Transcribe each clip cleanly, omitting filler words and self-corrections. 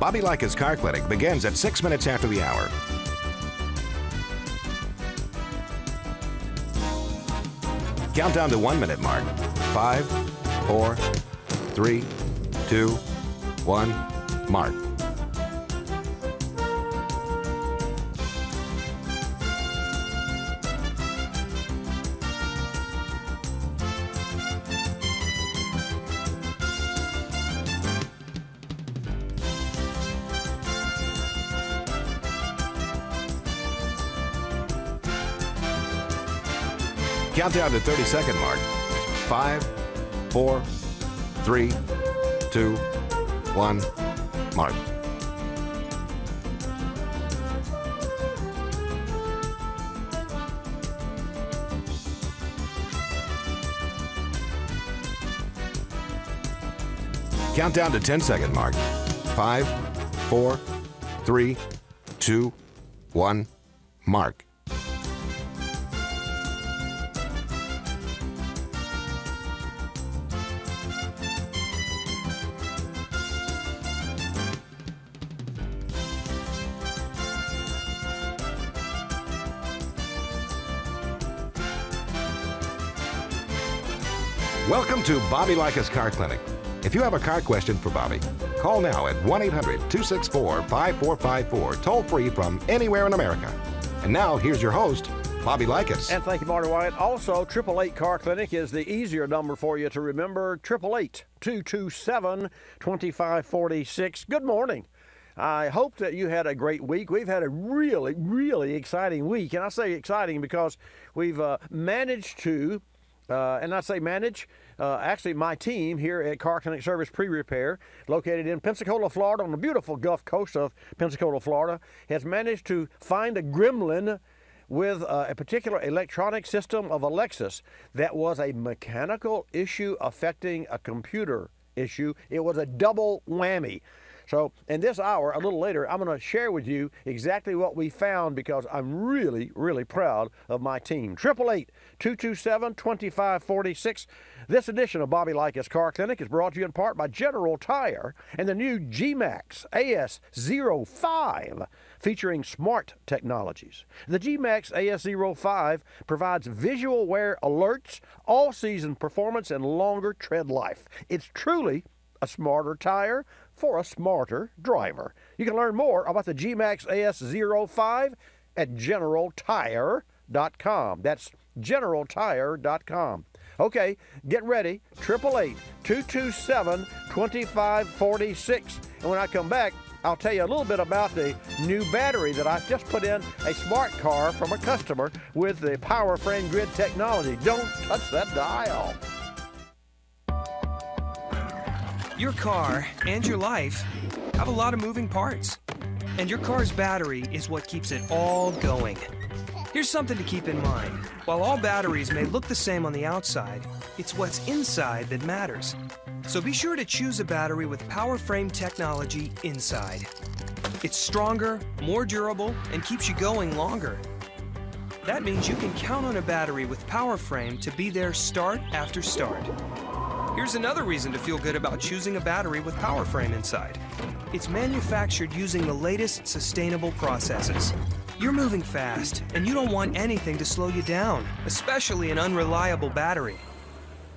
Bobby Likis Car Clinic begins at 6 minutes after the hour. Count down to 1 minute mark. 5, 4, 3, 2, 1, mark. Countdown to 30-second mark. 5, 4, 3, 2, 1, mark. Countdown to 10-second mark. 5, 4, 3, 2, 1, mark. Welcome to Bobby Likis Car Clinic. If you have a car question for Bobby, call now at 1-800-264-5454, toll free from anywhere in America. And now, here's your host, Bobby Likis. And thank you, Marty Wyatt. Also, 888 Car Clinic is the easier number for you to remember, 888-227-2546. Good morning. I hope that you had a great week. We've had a really, really exciting week. And I say exciting because we've managed to, and I say manage, actually my team here at Car Clinic Service Pre-Repair, located in Pensacola, Florida, on the beautiful Gulf Coast of Pensacola, Florida, has managed to find a gremlin with a particular electronic system of a Lexus that was a mechanical issue affecting a computer issue. It was a double whammy. So in this hour, a little later, I'm going to share with you exactly what we found because I'm really, really proud of my team. 888-227-2546. This edition of Bobby Likis Car Clinic is brought to you in part by General Tire and the new G-Max AS05 featuring smart technologies. The G-Max AS05 provides visual wear alerts, all-season performance, and longer tread life. It's truly a smarter tire for a smarter driver. You can learn more about the G-Max AS05 at GeneralTire.com. That's GeneralTire.com. Okay, get ready, 888-227-2546. And when I come back, I'll tell you a little bit about the new battery that I just put in a smart car from a customer with the Power Frame Grid technology. Don't touch that dial. Your car and your life have a lot of moving parts, and your car's battery is what keeps it all going. Here's something to keep in mind. While all batteries may look the same on the outside, it's what's inside that matters. So be sure to choose a battery with Power Frame technology inside. It's stronger, more durable, and keeps you going longer. That means you can count on a battery with Power Frame to be there start after start. Here's another reason to feel good about choosing a battery with Power Frame inside. It's manufactured using the latest sustainable processes. You're moving fast, and you don't want anything to slow you down, especially an unreliable battery.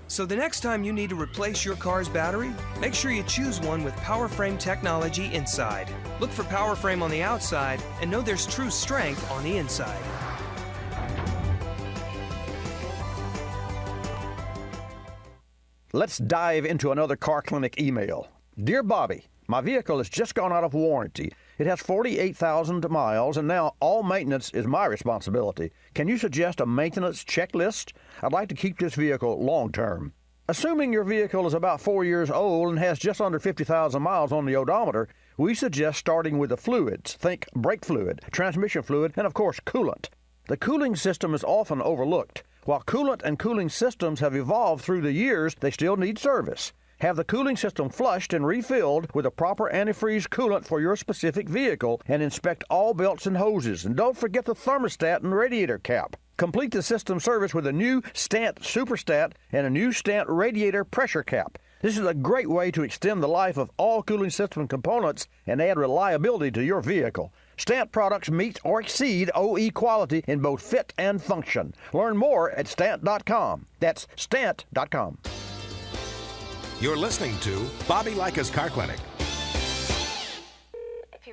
So the next time you need to replace your car's battery, make sure you choose one with Power Frame technology inside. Look for Power Frame on the outside, and know there's true strength on the inside. Let's dive into another Car Clinic email. Dear Bobby, my vehicle has just gone out of warranty. It has 48,000 miles, and now all maintenance is my responsibility. Can you suggest a maintenance checklist? I'd like to keep this vehicle long-term. Assuming your vehicle is about 4 years old and has just under 50,000 miles on the odometer, we suggest starting with the fluids. Think brake fluid, transmission fluid, and of course coolant. The cooling system is often overlooked. While coolant and cooling systems have evolved through the years, they still need service. Have the cooling system flushed and refilled with a proper antifreeze coolant for your specific vehicle, and inspect all belts and hoses. And don't forget the thermostat and radiator cap. Complete the system service with a new Stant Superstat and a new Stant radiator pressure cap. This is a great way to extend the life of all cooling system components and add reliability to your vehicle. Stant products meet or exceed OE quality in both fit and function. Learn more at stant.com. That's stant.com. You're listening to Bobby Likis Car Clinic.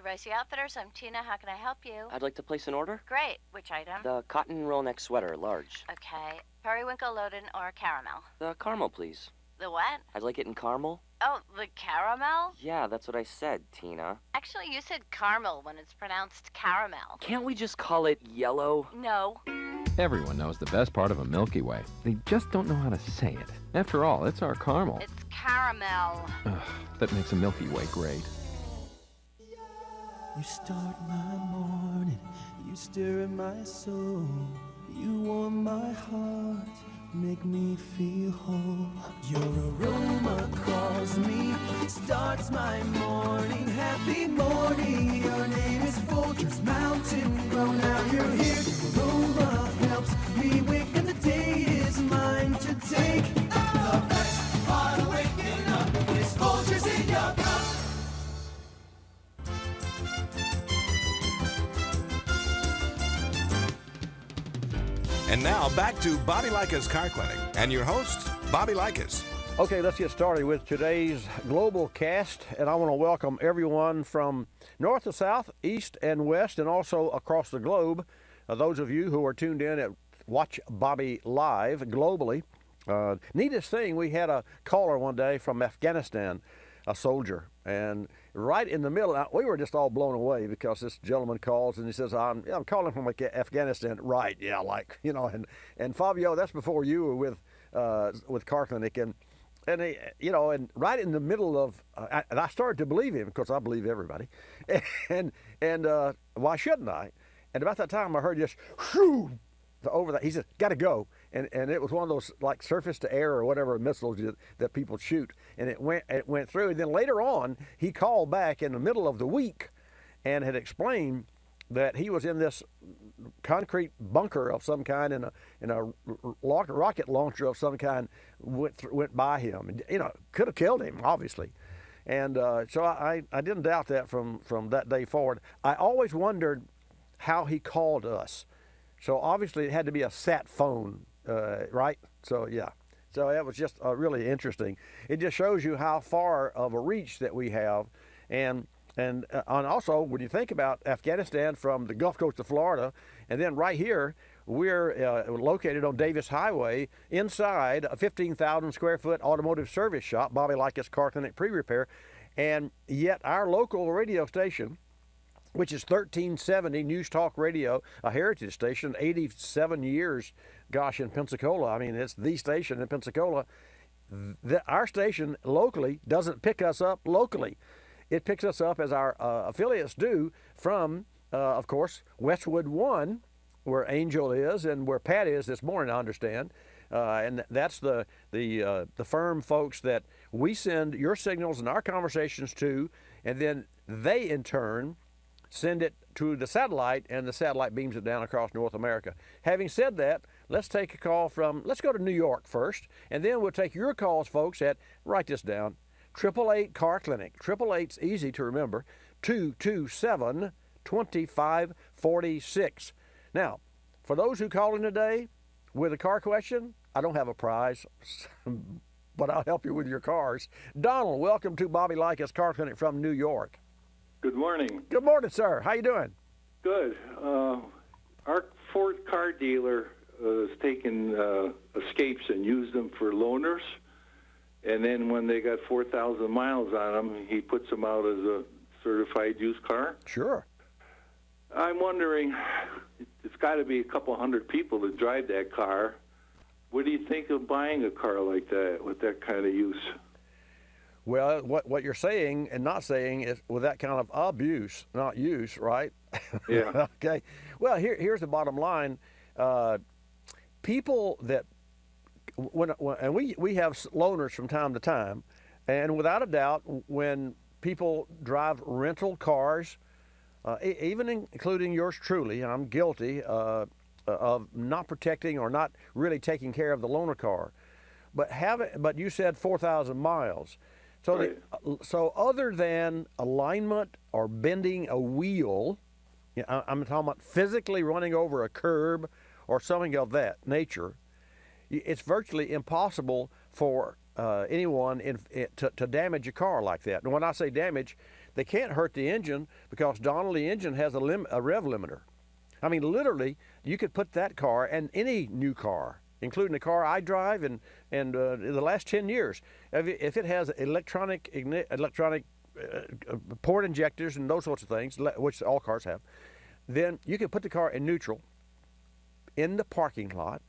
Rosie Outfitters, I'm Tina. How can I help you? I'd like to place an order. Great. Which item? The cotton roll neck sweater, large. Okay. Periwinkle, Loden, or caramel? The caramel, please. The what? I'd like it in caramel. Oh, the caramel? Yeah, that's what I said, Tina. Actually, you said caramel when it's pronounced caramel. Can't we just call it yellow? No. Everyone knows the best part of a Milky Way. They just don't know how to say it. After all, it's our caramel. It's caramel. Ugh, that makes a Milky Way great. You start my morning, you stir in my soul, you warm my heart, make me feel whole. Your aroma calls me, it starts my morning, happy morning. Your name is Folgers Mountain Grow, now you're here. Your aroma helps me wake and the day is mine to take. The best part of waking up is Folgers in your cup. And now back to Bobby Likis Car Clinic and your host, Bobby Likis. Okay, let's get started with today's global cast, and I want to welcome everyone from north to south, east and west, and also across the globe. Those of you who are tuned in at Watch Bobby Live globally. Neatest thing, we had a caller one day from Afghanistan, a soldier, and right in the middle, we were just all blown away because this gentleman calls and he says, I'm calling from Afghanistan. Right, yeah, like, you know, and Fabio, that's before you were with Car Clinic, and he, you know, and right in the middle of, and I started to believe him because I believe everybody, and why shouldn't I? And about that time I heard just, whew, over that, he said, gotta go. And it was one of those like surface to air or whatever missiles that people shoot. And it went through. And then later on, he called back in the middle of the week and had explained that he was in this concrete bunker of some kind, and a rocket launcher of some kind went by him. And, you know, could have killed him, obviously. And so I didn't doubt that from that day forward. I always wondered how he called us. So obviously it had to be a sat phone, right? So yeah, so that was just really interesting. It just shows you how far of a reach that we have, and also when you think about Afghanistan from the Gulf Coast of Florida, and then right here we're located on Davis Highway inside a 15,000 square foot automotive service shop, Bobby Likis Car Clinic Pre-Repair, and yet our local radio station, which is 1370 News Talk Radio, a heritage station, 87 years, gosh, in Pensacola. I mean, it's the station in Pensacola. Our station locally doesn't pick us up locally. It picks us up, as our affiliates do, from, of course, Westwood 1, where Angel is and where Pat is this morning, I understand. And that's the firm folks that we send your signals and our conversations to, and then they, in turn, send it to the satellite, and the satellite beams it down across North America. Having said that, let's take a call let's go to New York first, and then we'll take your calls, folks, at, write this down, 888 Car Clinic. 888's easy to remember, 227-2546. Now, for those who call in today with a car question, I don't have a prize, but I'll help you with your cars. Donald, welcome to Bobby Likis Car Clinic from New York. Good morning. Good morning, sir. How you doing? Good. Our Ford car dealer has taken Escapes and used them for loaners, and then when they got 4,000 miles on them, he puts them out as a certified used car. Sure. I'm wondering, it's got to be a couple hundred people that drive that car. What do you think of buying a car like that with that kind of use? Well, what you're saying and not saying is with that kind of abuse, not use, right? Yeah. Okay. Well, here's the bottom line. People that, and we have loaners from time to time, and without a doubt, when people drive rental cars, even including yours truly, I'm guilty of not protecting or not really taking care of the loaner car. But you said 4,000 miles. So Right. so other than alignment or bending a wheel, I'm talking about physically running over a curb or something of that nature, it's virtually impossible for anyone to damage a car like that. And when I say damage, they can't hurt the engine because Donald, the engine has a rev limiter. I mean, literally, you could put that car and any new car, including the car I drive, and in the last 10 years, if it has electronic port injectors and those sorts of things, which all cars have, then you can put the car in neutral in the parking lot,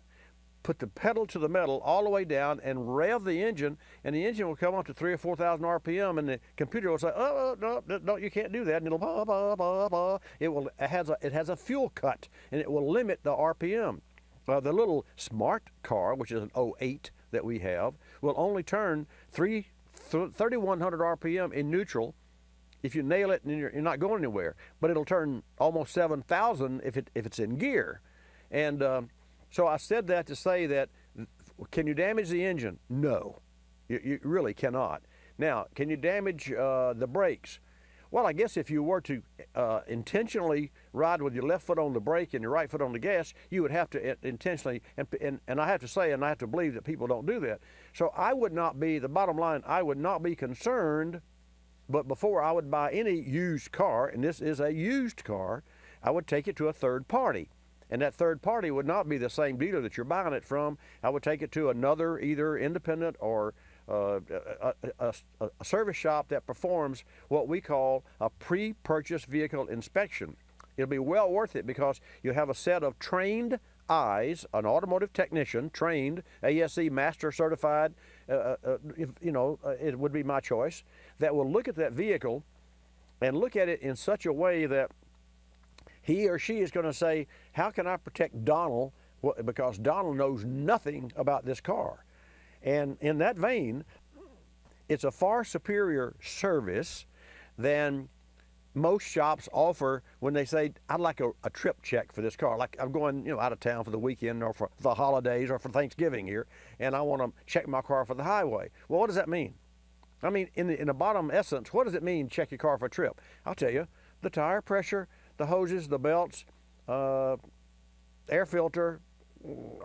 put the pedal to the metal all the way down, and rev the engine, and the engine will come up to 3,000 or 4,000 RPM, and the computer will say, "Oh no, you can't do that," and it'll bah, bah, bah, bah. It has a fuel cut, and it will limit the RPM. The little smart car, which is an 08 that we have, will only turn 3,100 RPM in neutral. If you nail it, and you're not going anywhere, but it'll turn almost 7,000 if it's in gear, and so I said that to say that, can you damage the engine? No, you really cannot. Now, can you damage the brakes? Well, I guess if you were to intentionally ride with your left foot on the brake and your right foot on the gas, you would have to intentionally, and I have to say, and I have to believe that people don't do that. So I would not be, the bottom line, I would not be concerned, but before I would buy any used car, and this is a used car, I would take it to a third party. And that third party would not be the same dealer that you're buying it from. I would take it to another, either independent or a service shop that performs what we call a pre-purchase vehicle inspection. It'll be well worth it because you have a set of trained eyes, an automotive technician, trained, ASE master certified, it would be my choice, that will look at that vehicle and look at it in such a way that he or she is going to say, how can I protect Donald? Because Donald knows nothing about this car. And in that vein, it's a far superior service than most shops offer when they say, I'd like a trip check for this car. Like I'm going out of town for the weekend or for the holidays or for Thanksgiving here, and I want to check my car for the highway. Well, what does that mean? I mean, in the bottom essence, what does it mean, check your car for a trip? I'll tell you, the tire pressure, the hoses, the belts, air filter,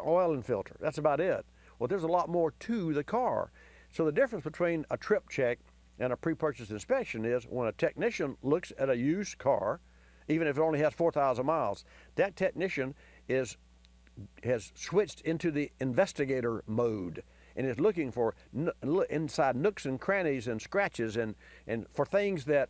oil and filter. That's about it. Well, there's a lot more to the car. So the difference between a trip check and a pre-purchase inspection is when a technician looks at a used car, even if it only has 4,000 miles, that technician has switched into the investigator mode and is looking for inside nooks and crannies and scratches and for things that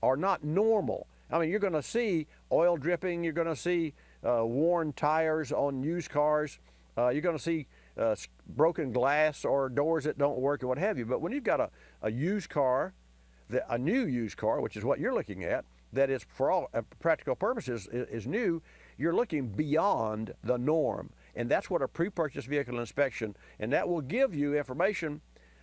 are not normal. I mean, you're going to see oil dripping, you're going to see worn tires on used cars, you're going to see broken glass or doors that don't work and what have you. But when you've got a used car, a new used car, which is what you're looking at, that is for all practical purposes is new, you're looking beyond the norm. And that's what a pre-purchase vehicle inspection, and that will give you information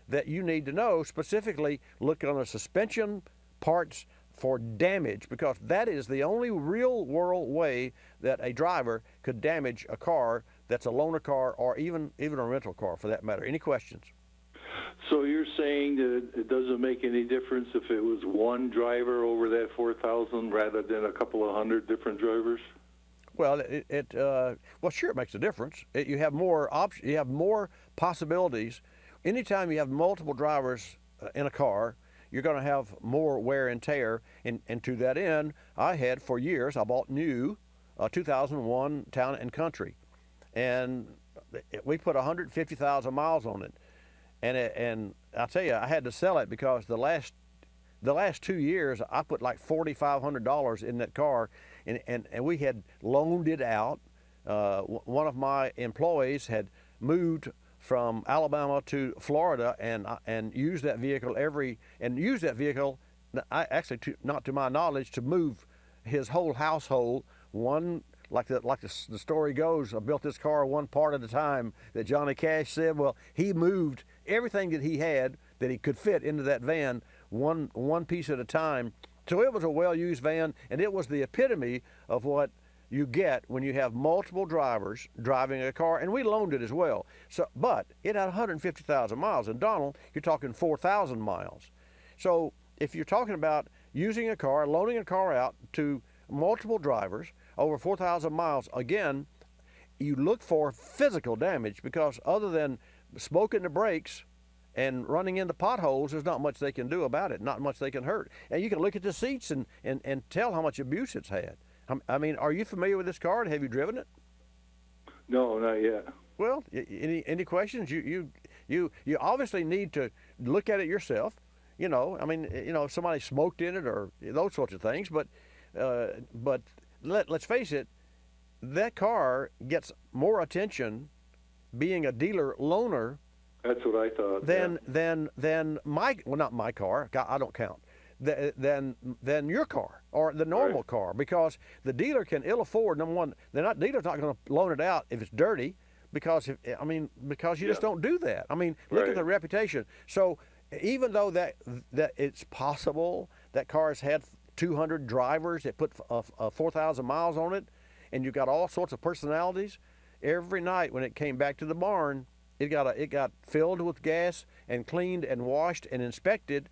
that you need to know, specifically look on the suspension parts for damage, because that is the only real world way that a driver could damage a car that's a loaner car or even a rental car for that matter. Any questions? So you're saying that it doesn't make any difference if it was one driver over that 4,000 rather than a couple of hundred different drivers? Well, well, sure, it makes a difference. You have more options. You have more possibilities. Anytime you have multiple drivers in a car, you're going to have more wear and tear. And to that end, I had for years, I bought new 2001 Town and Country, and we put 150,000 miles on it. And I tell you, I had to sell it because the last 2 years I put like $4,500 in that car, and we had loaned it out. One of my employees had moved from Alabama to Florida and used that vehicle not to my knowledge, to move his whole household. One, like the story goes, I built this car one part at a time, that Johnny Cash said. Well, he moved everything that he had that he could fit into that van one piece at a time. So it was a well-used van, and it was the epitome of what you get when you have multiple drivers driving a car, and we loaned it as well. So, but it had 150,000 miles, and Donald, you're talking 4,000 miles. So if you're talking about using a car, loaning a car out to multiple drivers over 4,000 miles, again, you look for physical damage, because other than smoking the brakes and running into potholes, there's not much they can do about it, not much they can hurt. And you can look at the seats and tell how much abuse it's had. I mean, are you familiar with this car? Have you driven it? No, not yet. Well, any questions? You obviously need to look at it yourself. You know, I mean, you know, if somebody smoked in it or those sorts of things. But let's face it, that car gets more attention being a dealer loaner. That's what I thought. Than my, well, not my car. I don't count. Than your car or the normal car, because the dealer can ill afford. Number one, dealer's not going to loan it out if it's dirty, because you just don't do that. I mean, look at the reputation. So even though that it's possible that cars had 200 drivers that put 4,000 miles on it, and you've got all sorts of personalities, every night when it came back to the barn, it got filled with gas and cleaned and washed and inspected,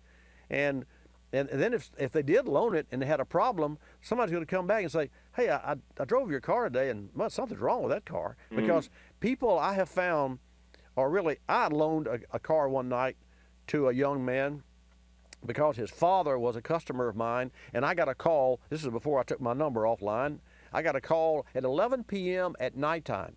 and then if they did loan it and they had a problem, somebody's going to come back and say, hey, I drove your car today, and well, something's wrong with that car. Mm-hmm. Because people I have found are really, I loaned a car one night to a young man because his father was a customer of mine, and I got a call. This is before I took my number offline. I got a call at 11 p.m. at nighttime.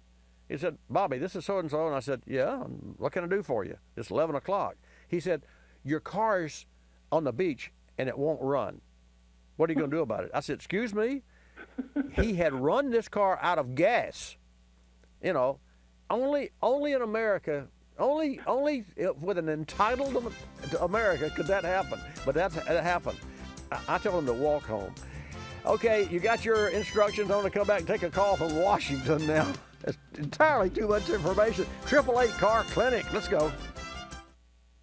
He said, Bobby, this is so-and-so. And I said, yeah, what can I do for you? It's 11 o'clock. He said, your car's on the beach and it won't run. What are you going to do about it? I said, excuse me? He had run this car out of gas. You know, only in America, only with an entitled America could that happen. But that happened. I tell him to walk home. Okay, you got your instructions. I'm going to come back and take a call from Washington now. It's entirely too much information. 888 Car Clinic. Let's go.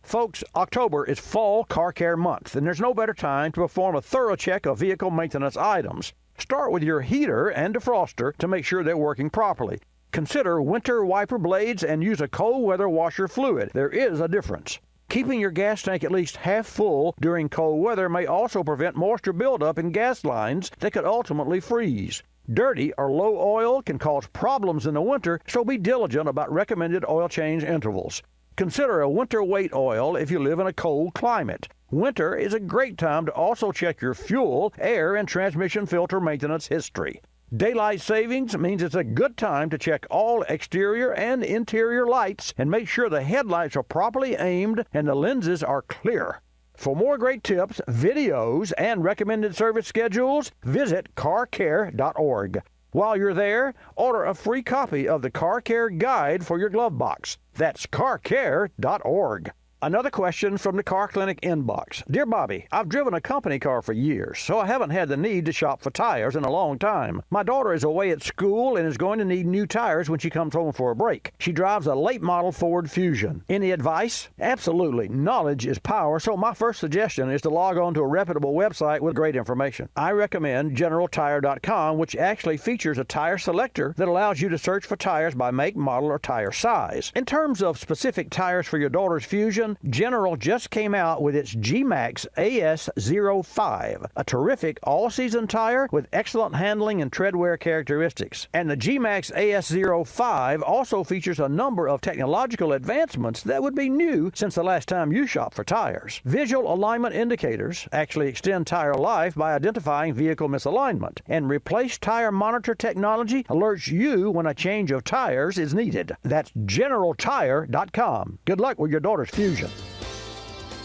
Folks, October is Fall Car Care Month, and there's no better time to perform a thorough check of vehicle maintenance items. Start with your heater and defroster to make sure they're working properly. Consider winter wiper blades and use a cold weather washer fluid. There is a difference. Keeping your gas tank at least half full during cold weather may also prevent moisture buildup in gas lines that could ultimately freeze. Dirty or low oil can cause problems in the winter, so be diligent about recommended oil change intervals. Consider a winter weight oil if you live in a cold climate. Winter is a great time to also check your fuel, air, and transmission filter maintenance history. Daylight savings means it's a good time to check all exterior and interior lights and make sure the headlights are properly aimed and the lenses are clear. For more great tips, videos, and recommended service schedules, visit carcare.org. While you're there, order a free copy of the Car Care Guide for your glove box. That's carcare.org. Another question from the Car Clinic inbox. Dear Bobby, I've driven a company car for years, so I haven't had the need to shop for tires in a long time. My daughter is away at school and is going to need new tires when she comes home for a break. She drives a late model Ford Fusion. Any advice? Absolutely. Knowledge is power, so my first suggestion is to log on to a reputable website with great information. I recommend GeneralTire.com, which actually features a tire selector that allows you to search for tires by make, model, or tire size. In terms of specific tires for your daughter's Fusion, General just came out with its G-Max AS05, a terrific all-season tire with excellent handling and tread wear characteristics. And the G-Max AS05 also features a number of technological advancements that would be new since the last time you shopped for tires. Visual alignment indicators actually extend tire life by identifying vehicle misalignment, and replace tire monitor technology alerts you when a change of tires is needed. That's GeneralTire.com. Good luck with your daughter's Fusion.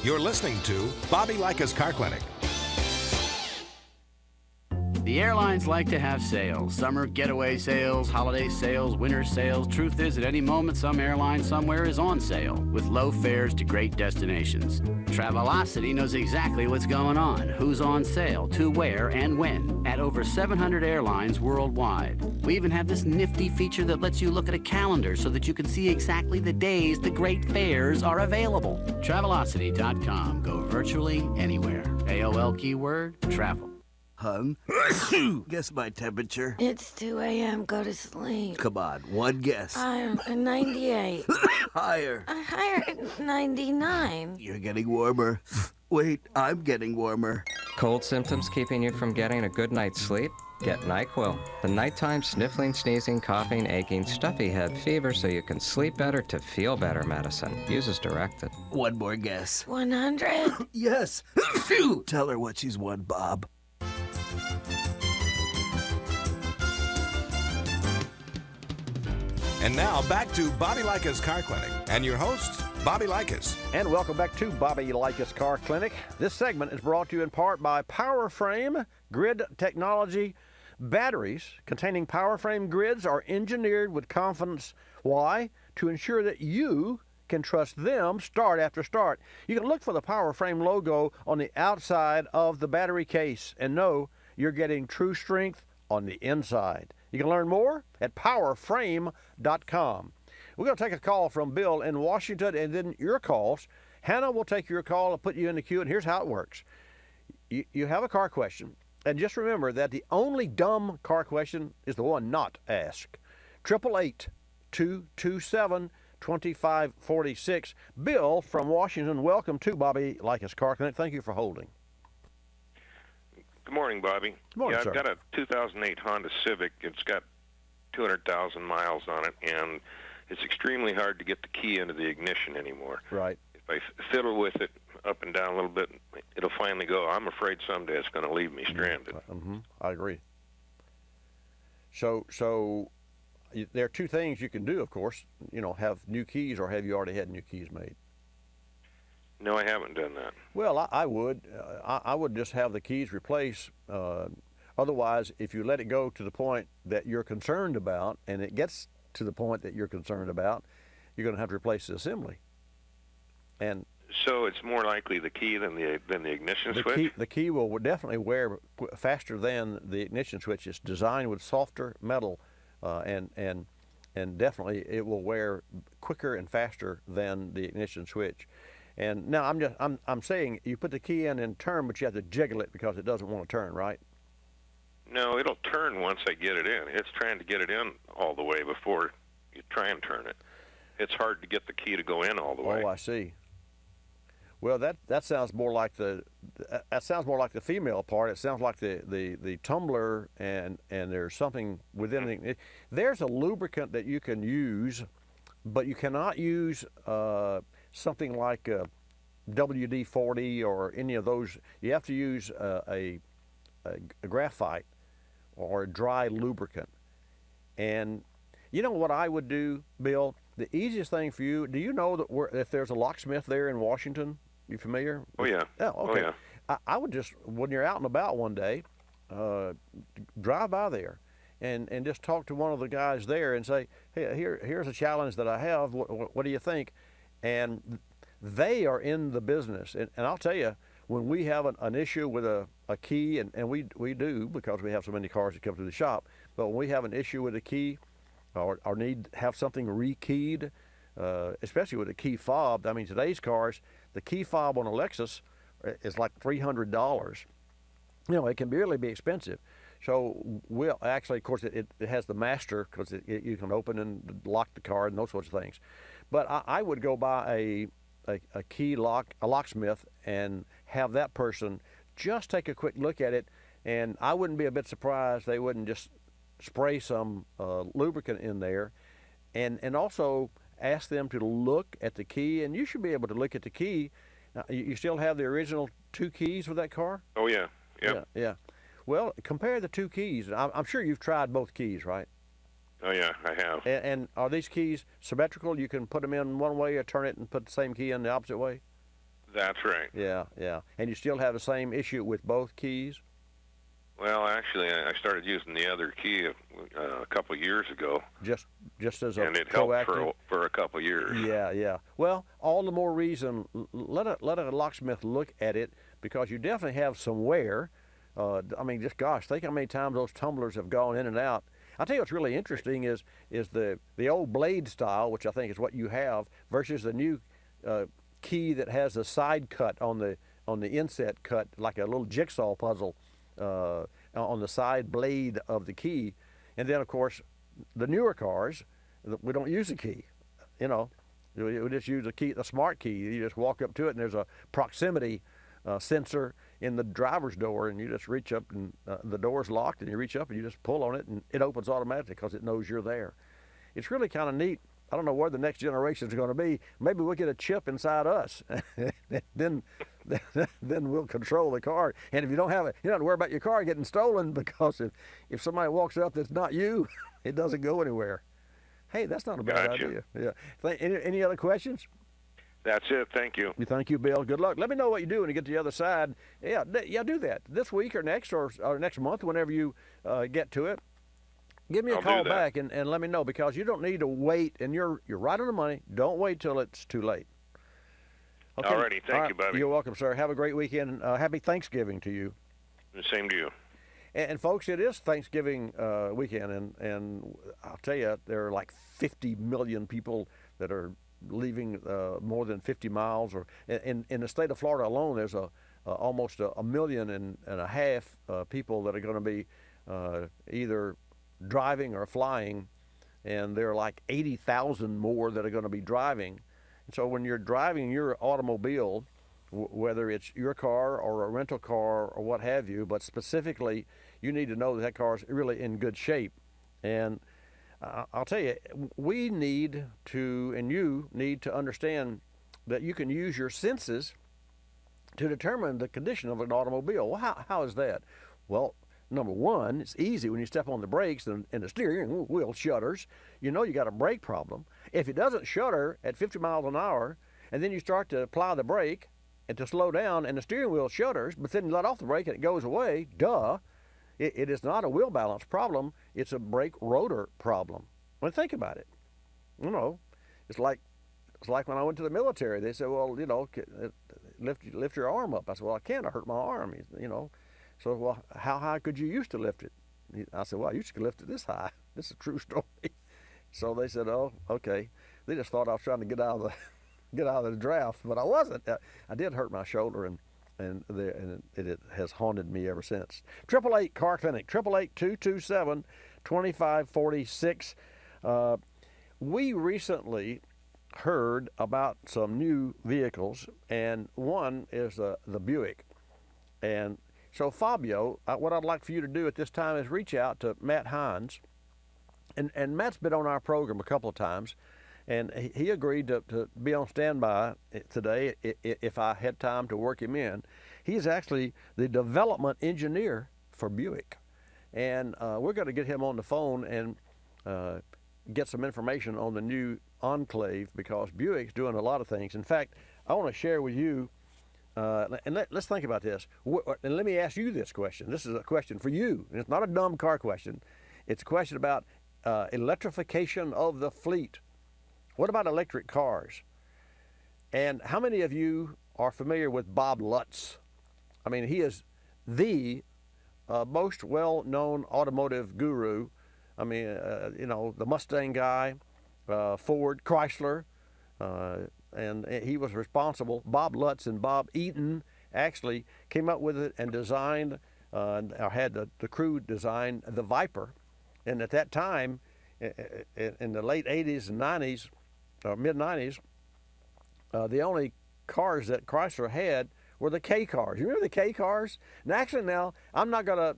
You're listening to Bobby Likis Car Clinic. The airlines like to have sales. Summer getaway sales, holiday sales, winter sales. Truth is, at any moment, some airline somewhere is on sale with low fares to great destinations. Travelocity knows exactly what's going on, who's on sale, to where, and when, at over 700 airlines worldwide. We even have this nifty feature that lets you look at a calendar so that you can see exactly the days the great fares are available. Travelocity.com. Go virtually anywhere. AOL keyword, travel. Hun, guess my temperature. It's 2 a.m. Go to sleep. Come on, one guess. 98. Higher. Higher, 99. You're getting warmer. Wait, I'm getting warmer. Cold symptoms keeping you from getting a good night's sleep? Get NyQuil, the nighttime sniffling, sneezing, coughing, aching, stuffy head, fever so you can sleep better to feel better medicine. Use as directed. One more guess. 100. Yes. Tell her what she's won, Bob. And now back to Bobby Likis Car Clinic and your host, Bobby Likis. And welcome back to Bobby Likis Car Clinic. This segment is brought to you in part by PowerFrame Grid Technology. Batteries containing PowerFrame grids are engineered with confidence. Why? To ensure that you can trust them start after start. You can look for the PowerFrame logo on the outside of the battery case and know you're getting true strength on the inside. You can learn more at powerframe.com. We're going to take a call from Bill in Washington and then your calls. Hannah will take your call and put you in the queue, and here's how it works. You have a car question, and just remember that the only dumb car question is the one not asked. 888-227-2546. Bill from Washington, welcome to Bobby Likis Car Clinic. Thank you for holding. Good morning, Bobby. Good morning, yeah, sir. I've got a 2008 Honda Civic. It's got 200,000 miles on it, and it's extremely hard to get the key into the ignition anymore. Right. If I fiddle with it up and down a little bit, it'll finally go. I'm afraid someday it's going to leave me stranded. I agree. So there are two things you can do, of course. Have new keys, or have you already had new keys made? No, I haven't done that. Well, I would. I would just have the keys replaced. Otherwise, if you let it go to the point that you're concerned about, and it gets to the point that you're concerned about, you're going to have to replace the assembly. And so it's more likely the key than the ignition switch? The key will definitely wear faster than the ignition switch. It's designed with softer metal, and definitely it will wear quicker and faster than the ignition switch. And now I'm saying you put the key in turn, but you have to jiggle it because it doesn't want to turn, right? No, it'll turn once I get it in. It's trying to get it in all the way before you try and turn it. It's hard to get the key to go in all the way. Oh, I see. Well, that sounds more like the female part. It sounds like the tumbler, and there's something within it. There's a lubricant that you can use, but you cannot use something like a WD-40 or any of those. You have to use a graphite or a dry lubricant. And you know what I would do, Bill? The easiest thing for you, do you know that if there's a locksmith there in Washington? You familiar? Oh, yeah. Oh, okay. Oh, yeah. I would just, when you're out and about one day, drive by there and just talk to one of the guys there and say, hey, here's a challenge that I have. What do you think? And they are in the business. And I'll tell you, when we have an issue with a key, and we do because we have so many cars that come through the shop, but when we have an issue with a key or need have something rekeyed, especially with a key fob. I mean, today's cars, the key fob on a Lexus is like $300. It can really be expensive. So we'll actually, of course, it has the master because you can open and lock the car and those sorts of things. But I would go by a key locksmith and have that person just take a quick look at it, and I wouldn't be a bit surprised they wouldn't just spray some lubricant in there, and also ask them to look at the key, and you should be able to look at the key. Now, you still have the original two keys with that car? Oh, yeah. Yep. Yeah. Well, compare the two keys. I'm sure you've tried both keys, right? Oh, yeah, I have. And are these keys symmetrical? You can put them in one way or turn it and put the same key in the opposite way? That's right. Yeah. And you still have the same issue with both keys? Well, actually, I started using the other key a couple of years ago. Just as a and it helped proactive? for a couple of years. Yeah. Well, all the more reason, let a locksmith look at it, because you definitely have some wear. I mean, just gosh, think how many times those tumblers have gone in and out. I'll tell you what's really interesting is the old blade style, which I think is what you have, versus the new key that has a side cut on the inset cut, like a little jigsaw puzzle. on the side blade of the key. And then, of course, the newer cars, we don't use a key. You know, we just use a key, the smart key. You just walk up to it, and there's a proximity sensor in the driver's door, and you just reach up, and the door's locked, and you reach up, and you just pull on it, and it opens automatically because it knows you're there. It's really kind of neat. I don't know where the next generation is going to be. Maybe we'll get a chip inside us, then we'll control the car. And if you don't have it, you don't have to worry about your car getting stolen, because if somebody walks up that's not you, it doesn't go anywhere. Hey, that's not a bad idea. Yeah. Any other questions? That's it. Thank you. Thank you, Bill. Good luck. Let me know what you do when you get to the other side. Yeah, do that this week or next or next month, whenever you get to it. Give me a call back and let me know, because you don't need to wait, and you're right on the money. Don't wait till it's too late. Okay. All righty. Thank you, Bobby. You're welcome, sir. Have a great weekend. Happy Thanksgiving to you. The same to you. And folks, it is Thanksgiving weekend, and I'll tell you, there are like 50 million people that are leaving more than 50 miles. Or in the state of Florida alone, there's almost a million and a half people that are going to be either driving or flying, and there are like 80,000 more that are going to be driving. And so when you're driving your automobile, whether it's your car or a rental car or what have you, but specifically you need to know that car is really in good shape. And I'll tell you, we need to, and you need to understand that you can use your senses to determine the condition of an automobile. Well, how is that? Well, number one, it's easy when you step on the brakes and the steering wheel shudders. You know you got a brake problem. If it doesn't shudder at 50 miles an hour, and then you start to apply the brake and to slow down, and the steering wheel shudders, but then you let off the brake and it goes away, duh. It is not a wheel balance problem. It's a brake rotor problem. Well, think about it. You know, it's like when I went to the military. They said, well, you know, lift your arm up. I said, well, I can't. I hurt my arm. You know. So, well, how high could you used to lift it? I said, well, I used to lift it this high. This is a true story. So they said, oh, okay. They just thought I was trying to get out of the draft, but I wasn't. I did hurt my shoulder, and it has haunted me ever since. 888 Car Clinic, 888-227-2546. We recently heard about some new vehicles, and one is the Buick. And so, Fabio, what I'd like for you to do at this time is reach out to Matt Hines. And Matt's been on our program a couple of times, and he agreed to be on standby today if I had time to work him in. He's actually the development engineer for Buick. And we're going to get him on the phone and get some information on the new Enclave, because Buick's doing a lot of things. In fact, I want to share with you, and let's think about this. And let me ask you this question. This is a question for you. And it's not a dumb car question. It's a question about electrification of the fleet. What about electric cars? And how many of you are familiar with Bob Lutz? I mean, he is the most well-known automotive guru. I mean, you know, the Mustang guy, Ford, Chrysler, and he was responsible. Bob Lutz and Bob Eaton actually came up with it and designed, or had the crew design the Viper. And at that time, in the late 80s and 90s, or mid-90s, the only cars that Chrysler had were the K cars. You remember the K cars? And actually now, I'm not going to,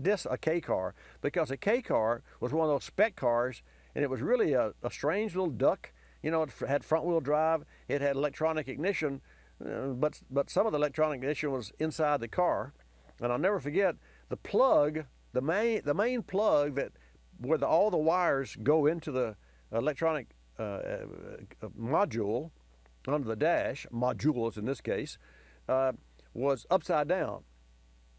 diss a K car, because a K car was one of those spec cars, and it was really a strange little duck. You know, it had front-wheel drive. It had electronic ignition, but some of the electronic ignition was inside the car. And I'll never forget the plug, the main plug that where all the wires go into the electronic module under the dash, modules in this case, was upside down.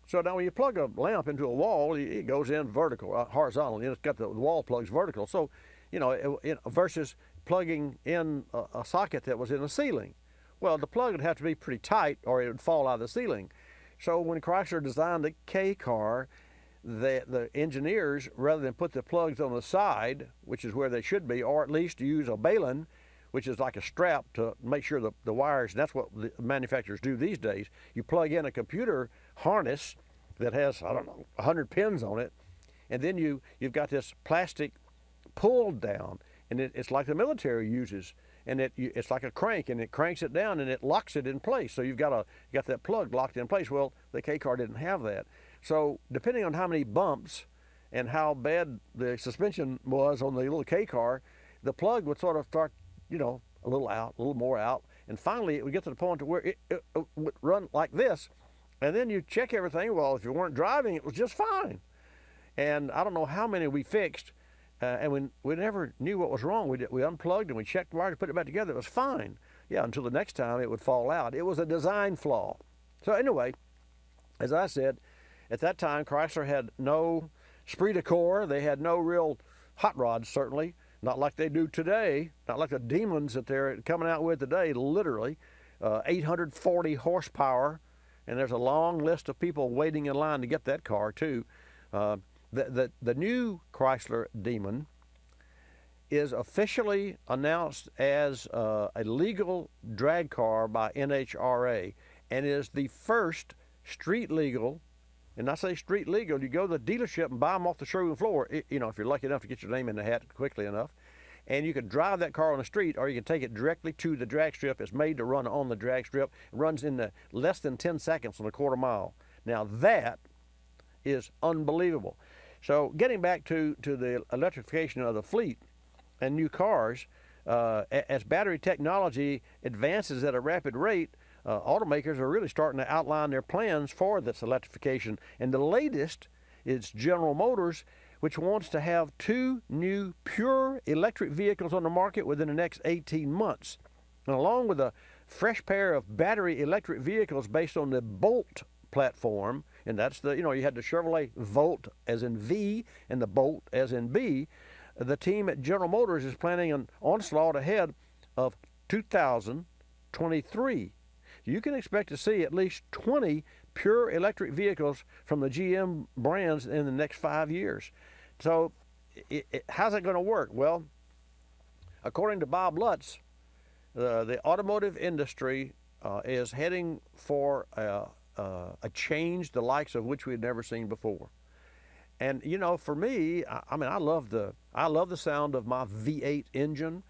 So now when you plug a lamp into a wall, it goes in vertical, horizontal. It's got the wall plugs vertical. So, versus plugging in a socket that was in the ceiling. Well, the plug would have to be pretty tight or it would fall out of the ceiling. So when Chrysler designed the K car, the engineers, rather than put the plugs on the side, which is where they should be, or at least use a balun, which is like a strap to make sure the wires, and that's what the manufacturers do these days. You plug in a computer harness that has, I don't know, 100 pins on it, and then you've got this plastic pulled down, and it's like the military uses, and it's like a crank, and it cranks it down and it locks it in place. So you got that plug locked in place. Well, the K car didn't have that. So depending on how many bumps and how bad the suspension was on the little K car, the plug would sort of start, a little out, a little more out, and finally it would get to the point to where it would run like this, and then you check everything. Well, if you weren't driving, it was just fine. And I don't know how many we fixed, and we never knew what was wrong. We unplugged and we checked the wire to put it back together. It was fine. Yeah, until the next time it would fall out. It was a design flaw. So anyway, as I said, at that time Chrysler had no esprit de corps. They had no real hot rods, certainly, not like they do today, not like the demons that they're coming out with today, literally. 840 horsepower, and there's a long list of people waiting in line to get that car too. The new Chrysler Demon is officially announced as a legal drag car by NHRA, and is the first street legal. And I say street legal, you go to the dealership and buy them off the showroom floor, if you're lucky enough to get your name in the hat quickly enough. And you can drive that car on the street, or you can take it directly to the drag strip. It's made to run on the drag strip. It runs in less than 10 seconds on a quarter mile. Now that is unbelievable. So getting back to the electrification of the fleet and new cars, as battery technology advances at a rapid rate, automakers are really starting to outline their plans for this electrification. And the latest is General Motors, which wants to have 2 new pure electric vehicles on the market within the next 18 months. And along with a fresh pair of battery electric vehicles based on the Bolt platform, and that's you had the Chevrolet Volt as in V and the Bolt as in B, the team at General Motors is planning an onslaught ahead of 2023. You can expect to see at least 20 pure electric vehicles from the GM brands in the next 5 years. So how's that going to work? Well, according to Bob Lutz, the automotive industry is heading for a change the likes of which we had never seen before. And for me, I love the sound of my V8 engine.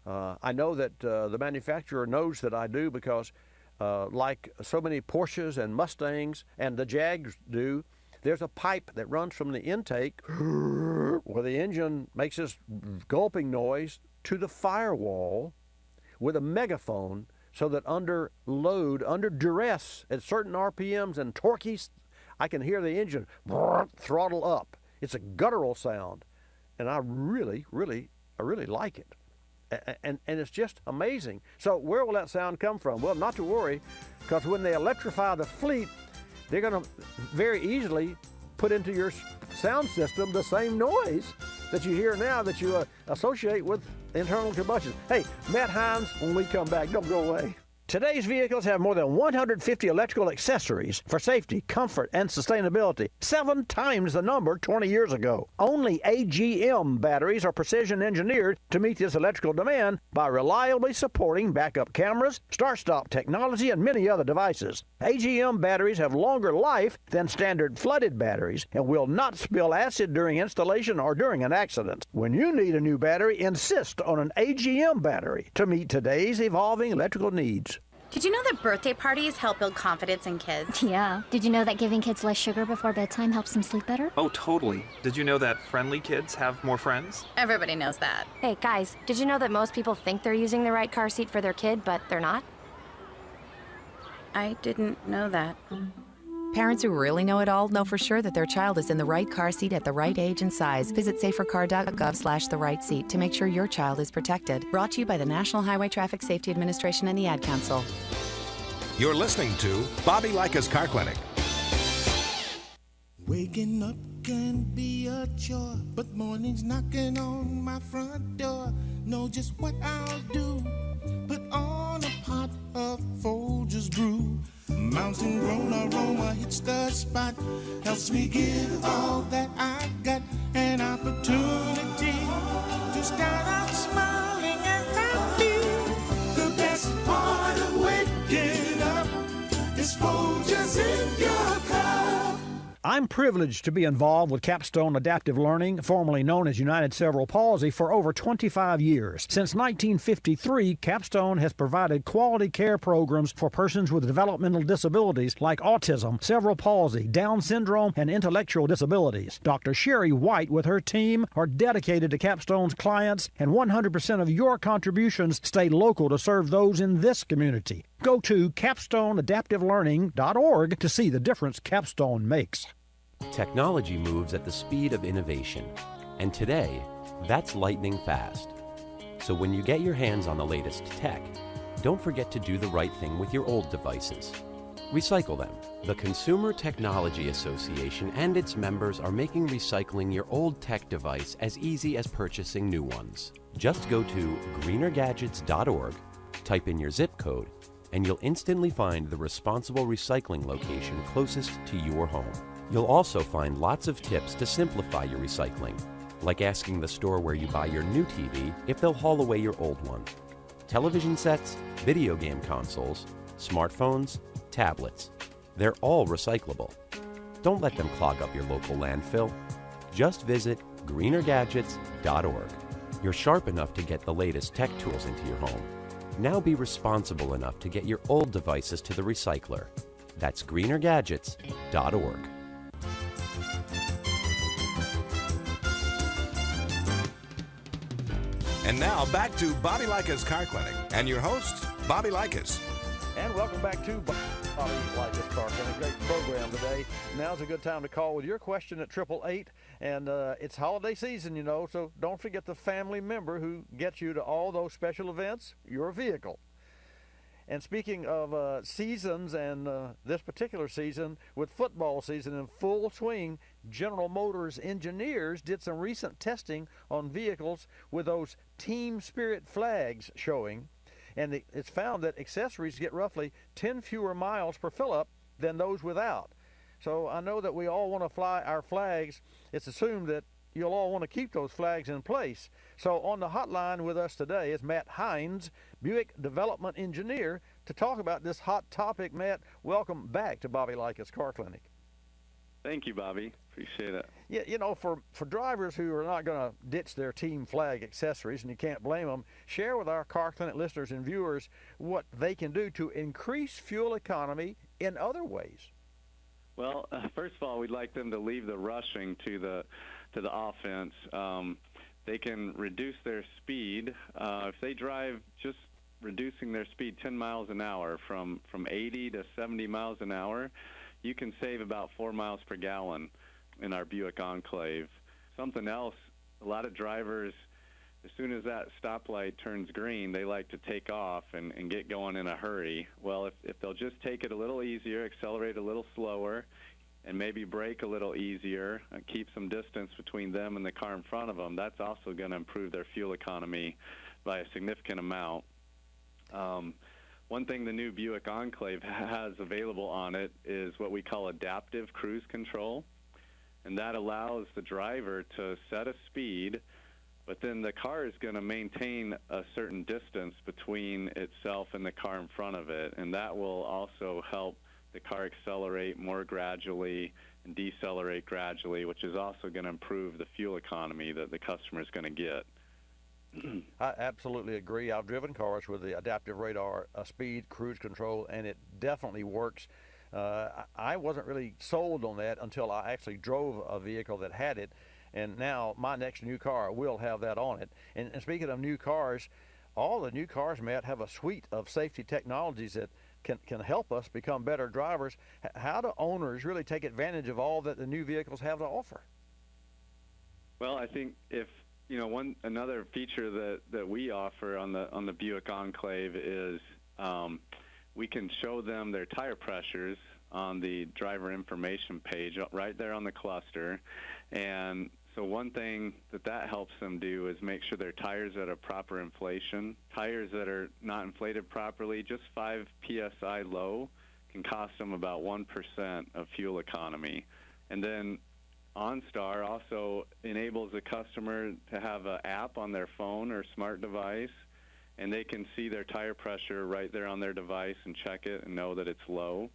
I know that the manufacturer knows that I do, because like so many Porsches and Mustangs and the Jags do, there's a pipe that runs from the intake where the engine makes this gulping noise to the firewall with a megaphone, so that under load, under duress, at certain RPMs and torquey, I can hear the engine throttle up. It's a guttural sound, and I really like it. And it's just amazing. So where will that sound come from? Well, not to worry, because when they electrify the fleet, they're going to very easily put into your sound system the same noise that you hear now that you associate with internal combustion. Hey, Matt Hines, when we come back, don't go away. Today's vehicles have more than 150 electrical accessories for safety, comfort, and sustainability, 7 times the number 20 years ago. Only AGM batteries are precision engineered to meet this electrical demand by reliably supporting backup cameras, start-stop technology, and many other devices. AGM batteries have longer life than standard flooded batteries and will not spill acid during installation or during an accident. When you need a new battery, insist on an AGM battery to meet today's evolving electrical needs. Did you know that birthday parties help build confidence in kids? Yeah. Did you know that giving kids less sugar before bedtime helps them sleep better? Oh, totally. Did you know that friendly kids have more friends? Everybody knows that. Hey, guys, did you know that most people think they're using the right car seat for their kid, but they're not? I didn't know that. Parents who really know it all know for sure that their child is in the right car seat at the right age and size. Visit safercar.gov/the-right-seat to make sure your child is protected. Brought to you by the National Highway Traffic Safety Administration and the Ad Council. You're listening to Bobby Likis Car Clinic. Waking up can be a chore, but morning's knocking on my front door. Know just what I'll do. Put on a pot of Folgers brew. Mountain grown aroma hits the spot. Helps me give all that I've got. An opportunity to start out smiling and happy. The best part of waking up is Folgers in your cup. I'm privileged to be involved with Capstone Adaptive Learning, formerly known as United Cerebral Palsy, for over 25 years. Since 1953, Capstone has provided quality care programs for persons with developmental disabilities like autism, cerebral palsy, Down syndrome, and intellectual disabilities. Dr. Sherry White with her team are dedicated to Capstone's clients, and 100% of your contributions stay local to serve those in this community. Go to capstoneadaptivelearning.org to see the difference Capstone makes. Technology moves at the speed of innovation, and today, that's lightning fast. So when you get your hands on the latest tech, don't forget to do the right thing with your old devices. Recycle them. The Consumer Technology Association and its members are making recycling your old tech device as easy as purchasing new ones. Just go to greenergadgets.org, type in your zip code, and you'll instantly find the responsible recycling location closest to your home. You'll also find lots of tips to simplify your recycling, like asking the store where you buy your new TV if they'll haul away your old one. Television sets, video game consoles, smartphones, tablets, they're all recyclable. Don't let them clog up your local landfill. Just visit greenergadgets.org. You're sharp enough to get the latest tech tools into your home. Now be responsible enough to get your old devices to the recycler. That's greenergadgets.org. And now back to Bobby Likis Car Clinic and your host, Bobby Likis. And welcome back to Bobby Likis Car Clinic. Great program today. Now's a good time to call with your question at 888. And it's holiday season, you know, so don't forget the family member who gets you to all those special events, your vehicle. And speaking of seasons and this particular season, with football season in full swing, General Motors engineers did some recent testing on vehicles with those team spirit flags showing. And it's found that accessories get roughly 10 fewer miles per fill-up than those without. So I know that we all want to fly our flags. It's assumed that you'll all want to keep those flags in place. So on the hotline with us today is Matt Hines, Buick Development Engineer, to talk about this hot topic. Matt, welcome back to Bobby Likis Car Clinic. Thank you, Bobby. Appreciate it. Yeah, you know, for drivers who are not going to ditch their team flag accessories, and you can't blame them, share with our Car Clinic listeners and viewers what they can do to increase fuel economy in other ways. Well, first of all, we'd like them to leave the rushing to the offense. They can reduce their speed. If they drive just reducing their speed 10 miles an hour from 80 to 70 miles an hour, you can save about 4 miles per gallon in our Buick Enclave. Something else, a lot of drivers, as soon as that stoplight turns green, they like to take off and get going in a hurry. Well, if they'll just take it a little easier, accelerate a little slower, and maybe brake a little easier, and keep some distance between them and the car in front of them, that's also going to improve their fuel economy by a significant amount. One thing the new Buick Enclave has available on it is what we call adaptive cruise control, and that allows the driver to set a speed, but then the car is going to maintain a certain distance between itself and the car in front of it, and that will also help the car accelerate more gradually and decelerate gradually, which is also going to improve the fuel economy that the customer is going to get. I absolutely agree. I've driven cars with the adaptive radar speed cruise control, and it definitely works. I wasn't really sold on that until I actually drove a vehicle that had it, and now my next new car will have that on it. And speaking of new cars, all the new cars, Matt, have a suite of safety technologies that can help us become better drivers. How do owners really take advantage of all that the new vehicles have to offer? Well, I think if another feature that we offer on the Buick Enclave is we can show them their tire pressures on the driver information page right there on the cluster. And so one thing that helps them do is make sure their tires are at a proper inflation. Tires that are not inflated properly, just 5 psi low, can cost them about 1% of fuel economy. And then OnStar also enables the customer to have an app on their phone or smart device, and they can see their tire pressure right there on their device and check it and know that it's low.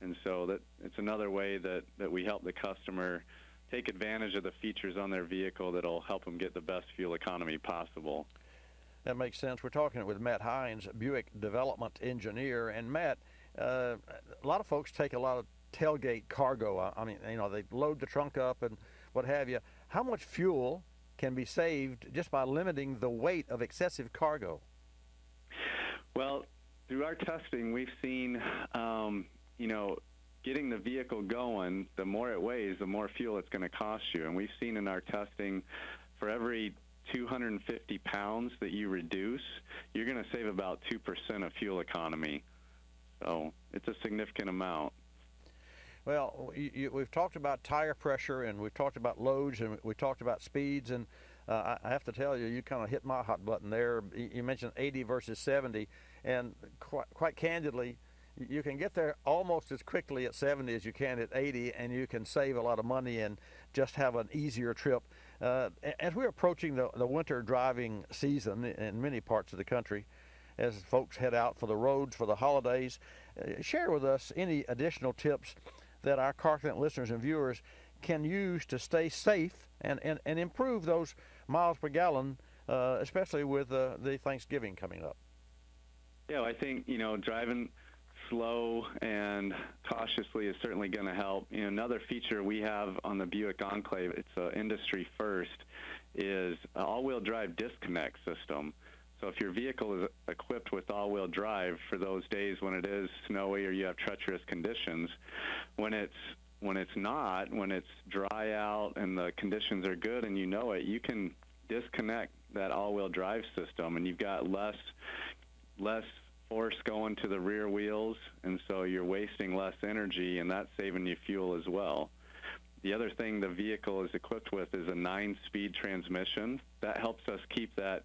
And so that it's another way that we help the customer take advantage of the features on their vehicle that'll help them get the best fuel economy possible. That makes sense. We're talking with Matt Hines, Buick development engineer. And Matt, a lot of folks take a lot of tailgate cargo. I mean, they load the trunk up and what have you. How much fuel can be saved just by limiting the weight of excessive cargo? Well, through our testing, we've seen, getting the vehicle going, the more it weighs, the more fuel it's going to cost you. And we've seen in our testing, for every 250 pounds that you reduce, you're going to save about 2% of fuel economy. So it's a significant amount. Well, we've talked about tire pressure, and we've talked about loads, and we talked about speeds, and I have to tell you, you kind of hit my hot button there. You mentioned 80 versus 70, and quite candidly, you can get there almost as quickly at 70 as you can at 80, and you can save a lot of money and just have an easier trip. As we're approaching the winter driving season in many parts of the country, as folks head out for the roads for the holidays, share with us any additional tips that our Car Clinic listeners and viewers can use to stay safe and improve those miles per gallon, especially with the Thanksgiving coming up. Yeah, I think, driving slow and cautiously is certainly going to help. Another feature we have on the Buick Enclave, it's industry first, is an all-wheel drive disconnect system. So if your vehicle is equipped with all-wheel drive for those days when it is snowy or you have treacherous conditions, when it's dry out and the conditions are good and you can disconnect that all-wheel drive system, and you've got less force going to the rear wheels, and so you're wasting less energy, and that's saving you fuel as well. The other thing the vehicle is equipped with is a 9-speed transmission. That helps us keep that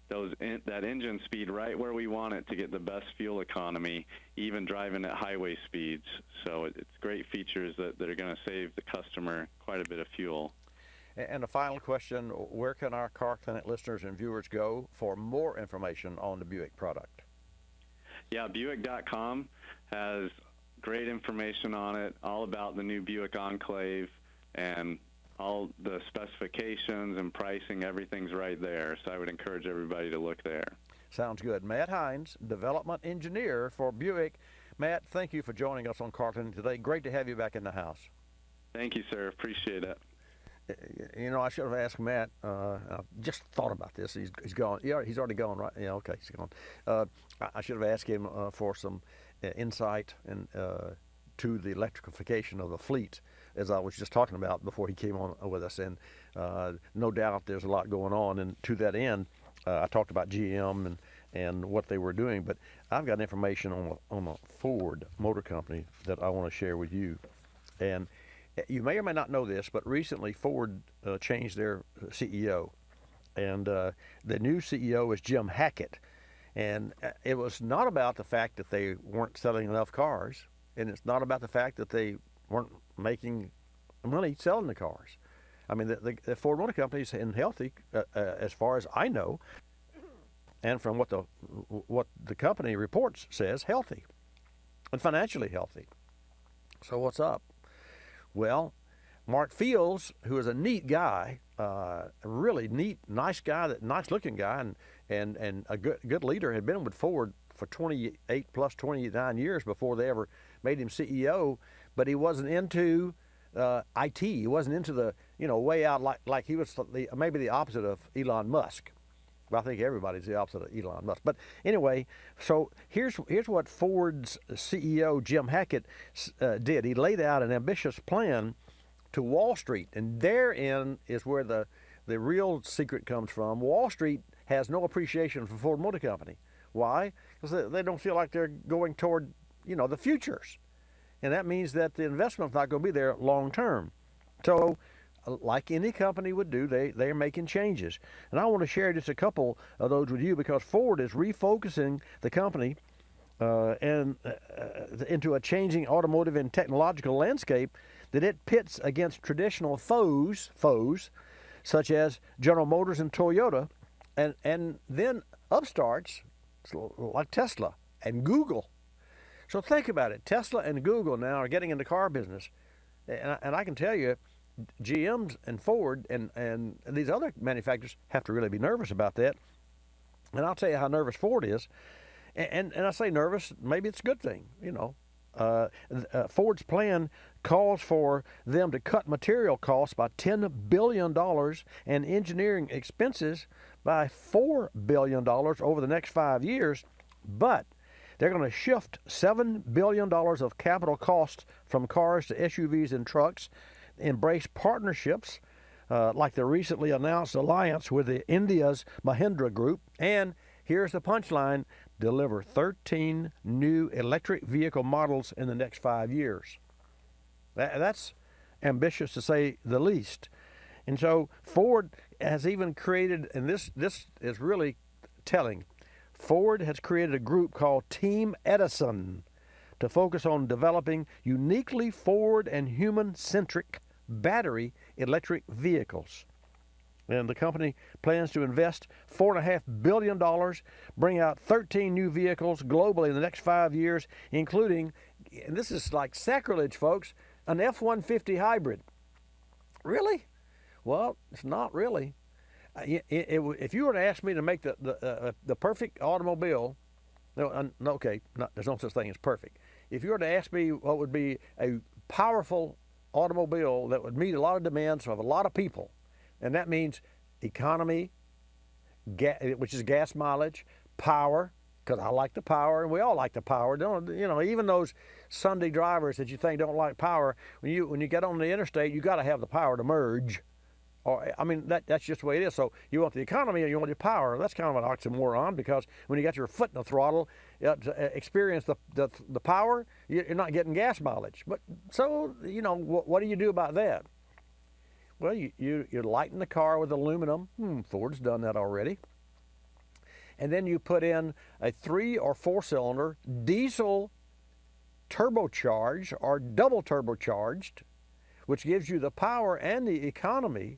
engine speed right where we want it to get the best fuel economy, even driving at highway speeds. So it's great features that are going to save the customer quite a bit of fuel. And a final question, where can our Car Clinic listeners and viewers go for more information on the Buick product? Yeah, Buick.com has great information on it, all about the new Buick Enclave, and all the specifications and pricing, everything's right there. So I would encourage everybody to look there. Sounds good. Matt Hines, development engineer for Buick. Matt, thank you for joining us on Car Clinic today. Great to have you back in the house. Thank you, sir. Appreciate it. I should have asked Matt. I just thought about this. He's gone. Yeah, he's already gone, right? Yeah, okay, he's gone. I should have asked him for some insight and to the electrification of the fleet, as I was just talking about before he came on with us. And no doubt there's a lot going on. And to that end, I talked about GM and what they were doing. But I've got information on a Ford Motor Company that I want to share with you. And you may or may not know this, but recently Ford changed their CEO. And the new CEO is Jim Hackett. And it was not about the fact that they weren't selling enough cars, and it's not about the fact that they weren't making money selling the cars. I mean, the Ford Motor Company is healthy, as far as I know, and from what the company reports says, healthy and financially healthy. So what's up? Well, Mark Fields, who is a neat guy, a really neat, nice guy, nice-looking guy, and a good leader, had been with Ford for 28 plus 29 years before they ever made him CEO. But he wasn't into IT. He wasn't into the way out like he was maybe the opposite of Elon Musk. Well, I think everybody's the opposite of Elon Musk. But anyway, so here's what Ford's CEO Jim Hackett did. He laid out an ambitious plan to Wall Street, and therein is where the real secret comes from. Wall Street has no appreciation for Ford Motor Company. Why? Because they don't feel like they're going toward the futures, and that means that the investment's not going to be there long term. So, like any company would do, they're making changes, and I want to share just a couple of those with you because Ford is refocusing the company into a changing automotive and technological landscape that it pits against traditional foes such as General Motors and Toyota, and then upstarts like Tesla and Google. So think about it. Tesla and Google now are getting in the car business. And I can tell you, GMs and Ford and these other manufacturers have to really be nervous about that. And I'll tell you how nervous Ford is. And I say nervous, maybe it's a good thing, you know. Ford's plan calls for them to cut material costs by $10 billion and engineering expenses by $4 billion over the next 5 years. But they're going to shift $7 billion of capital costs from cars to SUVs and trucks, embrace partnerships like the recently announced alliance with India's Mahindra Group, and here's the punchline, deliver 13 new electric vehicle models in the next 5 years. That's ambitious to say the least. And so Ford has even created, and this is really telling, Ford has created a group called Team Edison to focus on developing uniquely Ford and human-centric battery electric vehicles. And the company plans to invest $4.5 billion, bring out 13 new vehicles globally in the next 5 years, including, and this is like sacrilege, folks, an F-150 hybrid. Really? Well, it's not really. If you were to ask me to make the perfect automobile, there's no such thing as perfect. If you were to ask me what would be a powerful automobile that would meet a lot of demands of a lot of people, and that means economy, which is gas mileage, power, because I like the power, and we all like the power. Even those Sunday drivers that you think don't like power, when you get on the interstate, you got to have the power to merge. That's just the way it is. So you want the economy and you want the power. That's kind of an oxymoron, because when you got your foot in the throttle, to experience the power, you're not getting gas mileage. But so, what do you do about that? Well, you lighten the car with aluminum. Ford's done that already. And then you put in a 3 or 4 cylinder diesel turbocharged or double turbocharged, which gives you the power and the economy.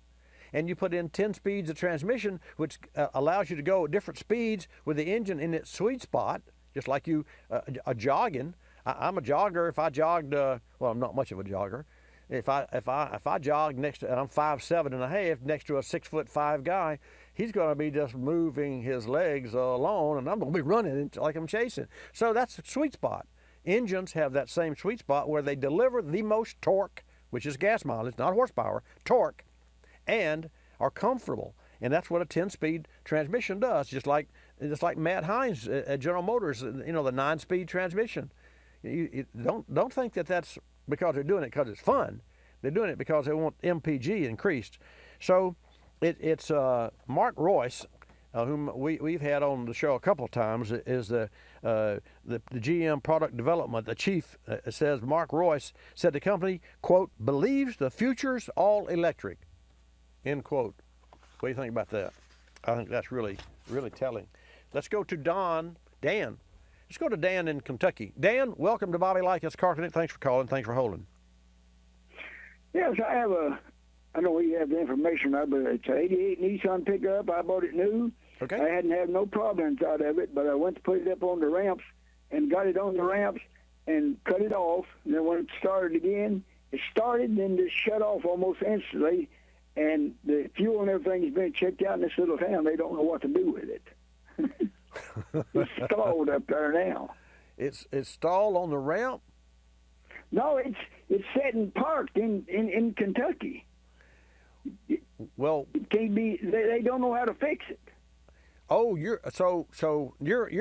And you put in 10 speeds of transmission, which allows you to go at different speeds with the engine in its sweet spot, just like you are jogging. I'm a jogger. If I jogged, I'm not much of a jogger. If I jog next to, and I'm 5'7.5" next to a 6'5" guy, he's going to be just moving his legs alone, and I'm going to be running like I'm chasing. So that's the sweet spot. Engines have that same sweet spot where they deliver the most torque, which is gas mileage, not horsepower, torque, and are comfortable. And that's what a 10-speed transmission does, just like Matt Hines at General Motors, the 9-speed transmission. You don't think that that's because they're doing it because it's fun. They're doing it because they want MPG increased. So it's Mark Royce, whom we've had on the show a couple of times, is the GM product development. The chief says, Mark Royce said the company, quote, believes the future's all electric, end quote. What do you think about that? I think that's really, really telling. Let's go to Dan. Let's go to Dan in Kentucky. Dan, welcome to Bobby Likis Car Clinic. Thanks for calling. Thanks for holding. Yes, I know you have the information now, but it's an 88 Nissan pickup. I bought it new. Okay. I hadn't had no problems out of it, but I went to put it up on the ramps and got it on the ramps and cut it off. And then when it started again, it started and then just shut off almost instantly. And the fuel and everything's been checked out in this little town. They don't know what to do with it. It's stalled up there now. It's stalled on the ramp? No, it's sitting parked in Kentucky. Well, it can't be. They don't know how to fix it. Oh, you're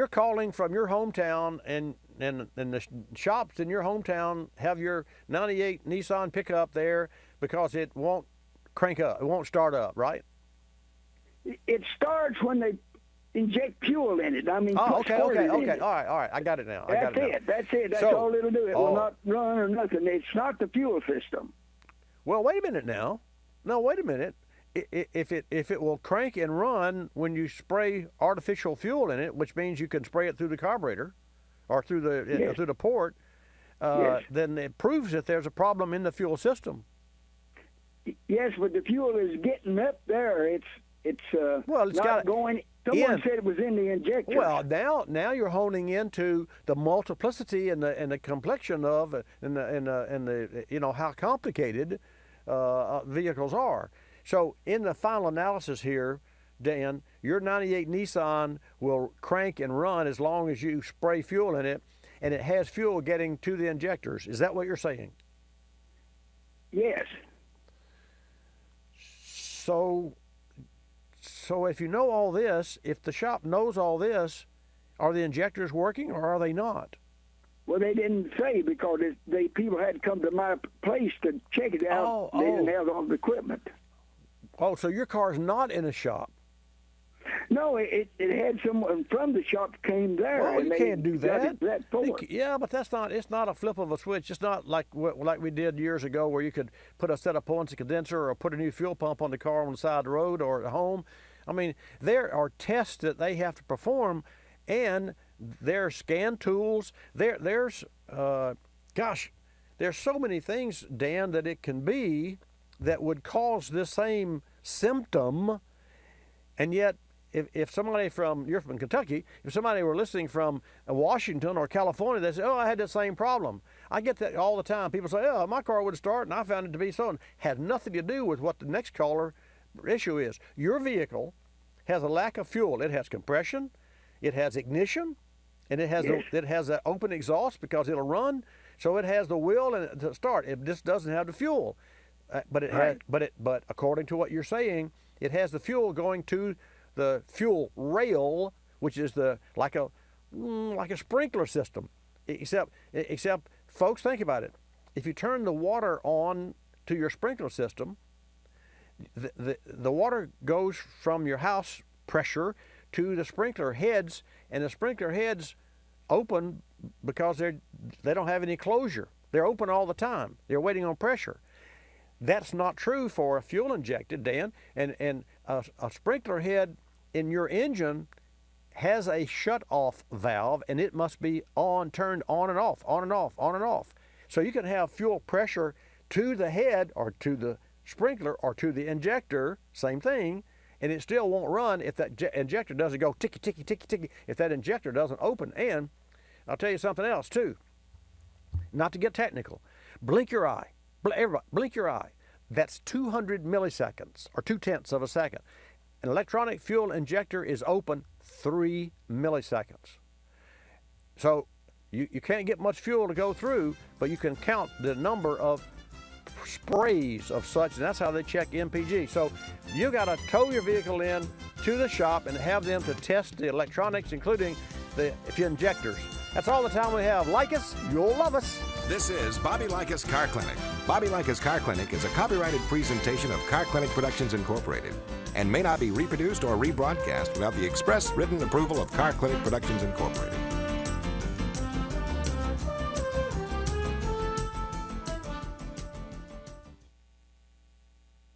calling from your hometown, and the shops in your hometown have your '98 Nissan pickup there because it won't crank up, it won't start up, right? It starts when they inject fuel in it. Okay. All right. I got it now. That's it. That's all it'll do. It will not run or nothing. It's not the fuel system. Well, wait a minute now. No, wait a minute. If it will crank and run when you spray artificial fuel in it, which means you can spray it through the carburetor or through the port, then it proves that there's a problem in the fuel system. Yes, but the fuel is getting up there. it's well, it's not got going. Someone in. said it was in the injector. Well, now you're honing into the multiplicity and the complexion of and the you know how complicated vehicles are. So in the final analysis here, Dan, your 98 Nissan will crank and run as long as you spray fuel in it, and it has fuel getting to the injectors. Is that what you're saying? Yes. So if you know all this, if the shop knows all this, are the injectors working or are they not? Well, they didn't say because people had to come to my place to check it out. They didn't have all the equipment. Oh, so your car's not in a shop? No, it had someone from the shop came there. Well, and you can't do that. For it. Yeah, but it's not a flip of a switch. It's not like we did years ago where you could put a set of points, a condenser, or put a new fuel pump on the car on the side of the road or at home. I mean, there are tests that they have to perform, and there are scan tools. There's so many things, Dan, that it can be that would cause this same symptom, and yet if somebody you're from Kentucky, if somebody were listening from Washington or California, they say, oh, I had that same problem. I get that all the time. People say, oh, my car would start, and I found it to be so. And had nothing to do with what the next caller issue is. Your vehicle has a lack of fuel. It has compression, it has ignition, and it has an open exhaust because it'll run. So it has the will to start. It just doesn't have the fuel. But according to what you're saying, it has the fuel going to the fuel rail, which is like a sprinkler system. Except, folks, think about it. If you turn the water on to your sprinkler system, the water goes from your house pressure to the sprinkler heads, and the sprinkler heads open because they don't have any closure. They're open all the time. They're waiting on pressure. That's not true for a fuel injected, Dan, and a sprinkler head in your engine has a shut-off valve, and it must be turned on and off, on and off, on and off. So you can have fuel pressure to the head or to the sprinkler or to the injector, same thing, and it still won't run if that injector doesn't go ticky, ticky, ticky, ticky, if that injector doesn't open. And I'll tell you something else, too. Not to get technical. Blink your eye. Everybody, blink your eye. That's 200 milliseconds, or 0.2 of a second. An electronic fuel injector is open 3 milliseconds. So you can't get much fuel to go through, but you can count the number of sprays of such, and that's how they check MPG. So you got to tow your vehicle in to the shop and have them to test the electronics, including the fuel injectors. That's all the time we have. Like us, you'll love us. This is Bobby Likis Car Clinic. Bobby Likis Car Clinic is a copyrighted presentation of Car Clinic Productions Incorporated and may not be reproduced or rebroadcast without the express written approval of Car Clinic Productions Incorporated.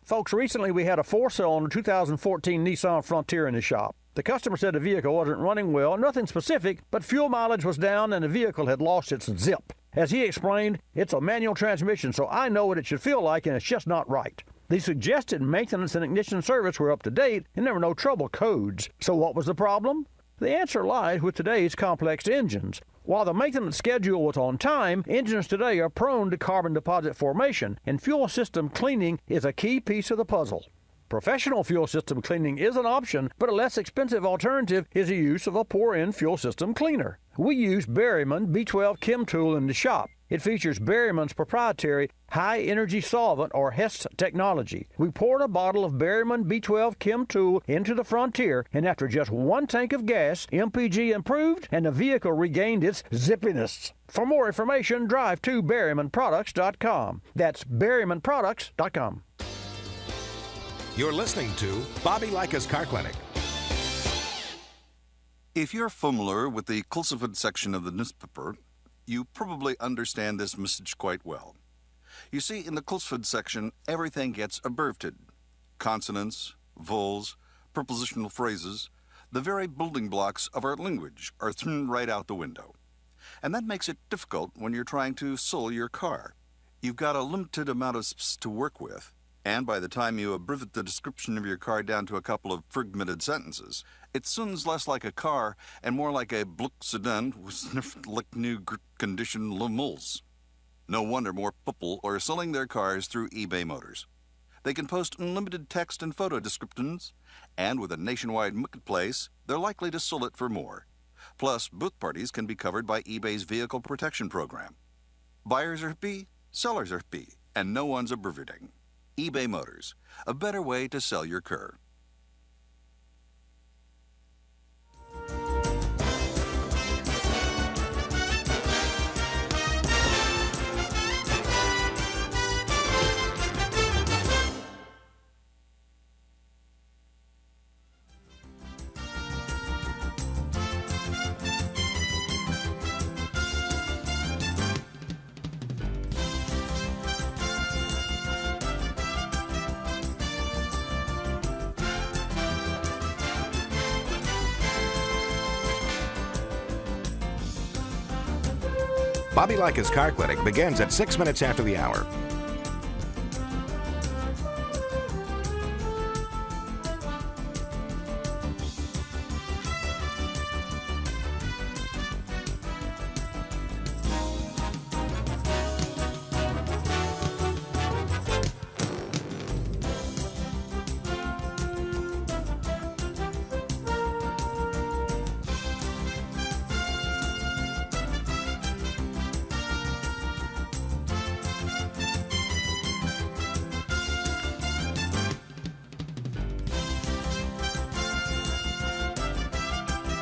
Folks, recently we had a 4-cylinder 2014 Nissan Frontier in the shop. The customer said the vehicle wasn't running well, nothing specific, but fuel mileage was down and the vehicle had lost its zip. As he explained, it's a manual transmission, so I know what it should feel like, and it's just not right. The suggested maintenance and ignition service were up to date, and there were no trouble codes. So what was the problem? The answer lies with today's complex engines. While the maintenance schedule was on time, engines today are prone to carbon deposit formation, and fuel system cleaning is a key piece of the puzzle. Professional fuel system cleaning is an option, but a less expensive alternative is the use of a pour-in fuel system cleaner. We use Berryman B12 Chem Tool in the shop. It features Berryman's proprietary high-energy solvent, or HEST technology. We poured a bottle of Berryman B12 Chem Tool into the Frontier, and after just 1 tank of gas, MPG improved and the vehicle regained its zippiness. For more information, drive to BerrymanProducts.com. That's BerrymanProducts.com. You're listening to Bobby Likis Car Clinic. If you're familiar with the cultivated section of the newspaper, you probably understand this message quite well. You see, in the cultivated section, everything gets abbreviated. Consonants, vowels, prepositional phrases, the very building blocks of our language are thrown right out the window. And that makes it difficult when you're trying to sell your car. You've got a limited amount of space to work with, And by the time you abbreviate the description of your car down to a couple of fragmented sentences, it sounds less like a car and more like a Bluck sedan with like new condition lemals. No wonder more people are selling their cars through eBay Motors. They can post unlimited text and photo descriptions, and with a nationwide marketplace, they're likely to sell it for more. Plus, both parties can be covered by eBay's Vehicle Protection Program. Buyers are happy, sellers are happy, and no one's abbreviating. eBay Motors, a better way to sell your car. Bobby Likis Car Clinic begins at 6 minutes after the hour.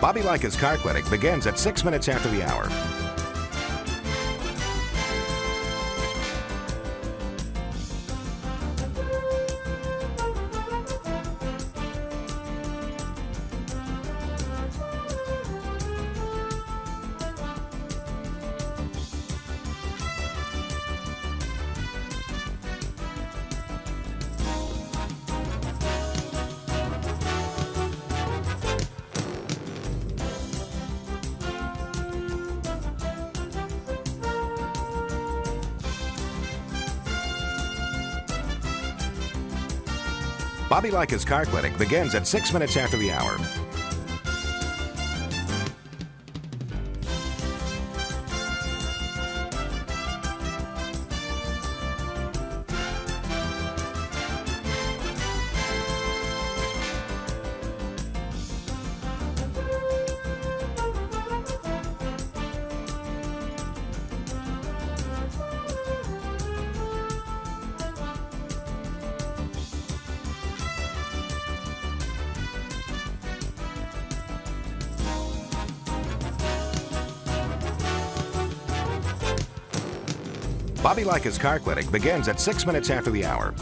Bobby Likis Car Clinic begins at 6 minutes after the hour. Bobby Likis Car Clinic begins at 6 minutes after the hour. Bobby Likis Car Clinic begins at 6 minutes after the hour.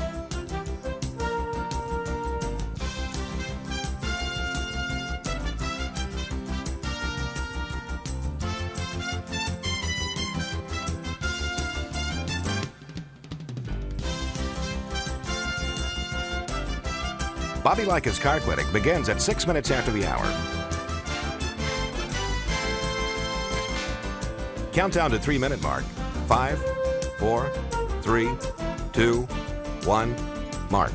Bobby Likis Car Clinic begins at 6 minutes after the hour. Countdown to 3-minute mark. 5, 4, 3, 2, 1, mark.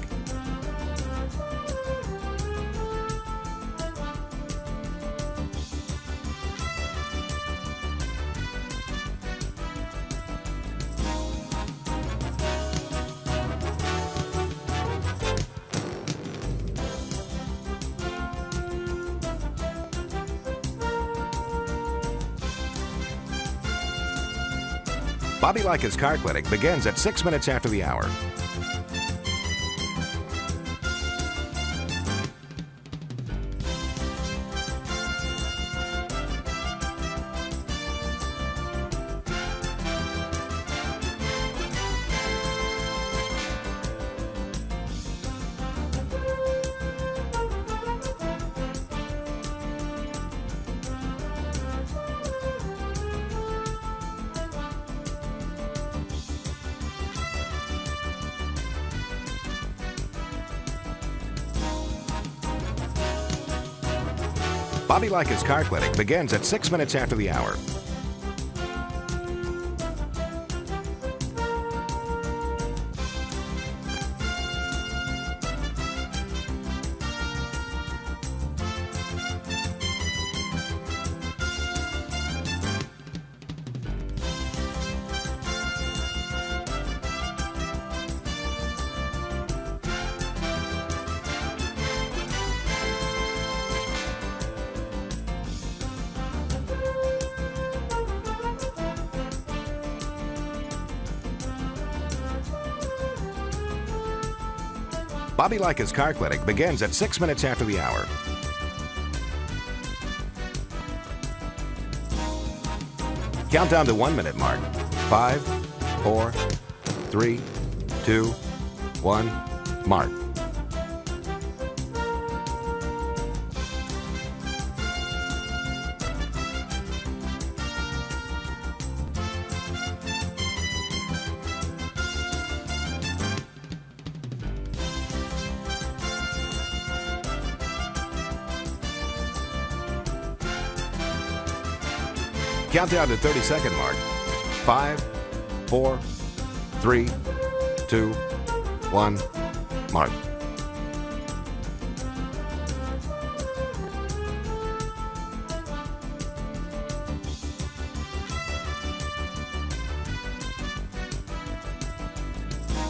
Bobby Likis Car Clinic begins at 6 minutes after the hour. Bobby Likis Car Clinic begins at 6 minutes after the hour. Bobby Likis Car Clinic begins at 6 minutes after the hour. Count down to 1 minute mark. 5, 4, 3, 2, 1, mark. Countdown to 30-second mark. 5, 4, 3, 2, 1, mark.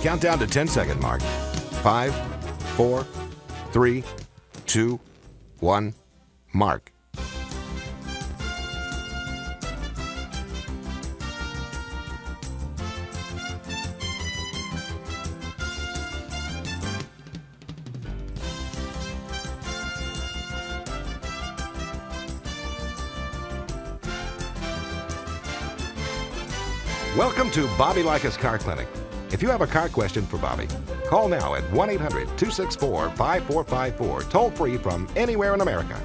Countdown to 10-second mark. 5, 4, 3, 2, 1, mark. Welcome to Bobby Likis Car Clinic. If you have a car question for Bobby, call now at 1-800-264-5454, toll free from anywhere in America.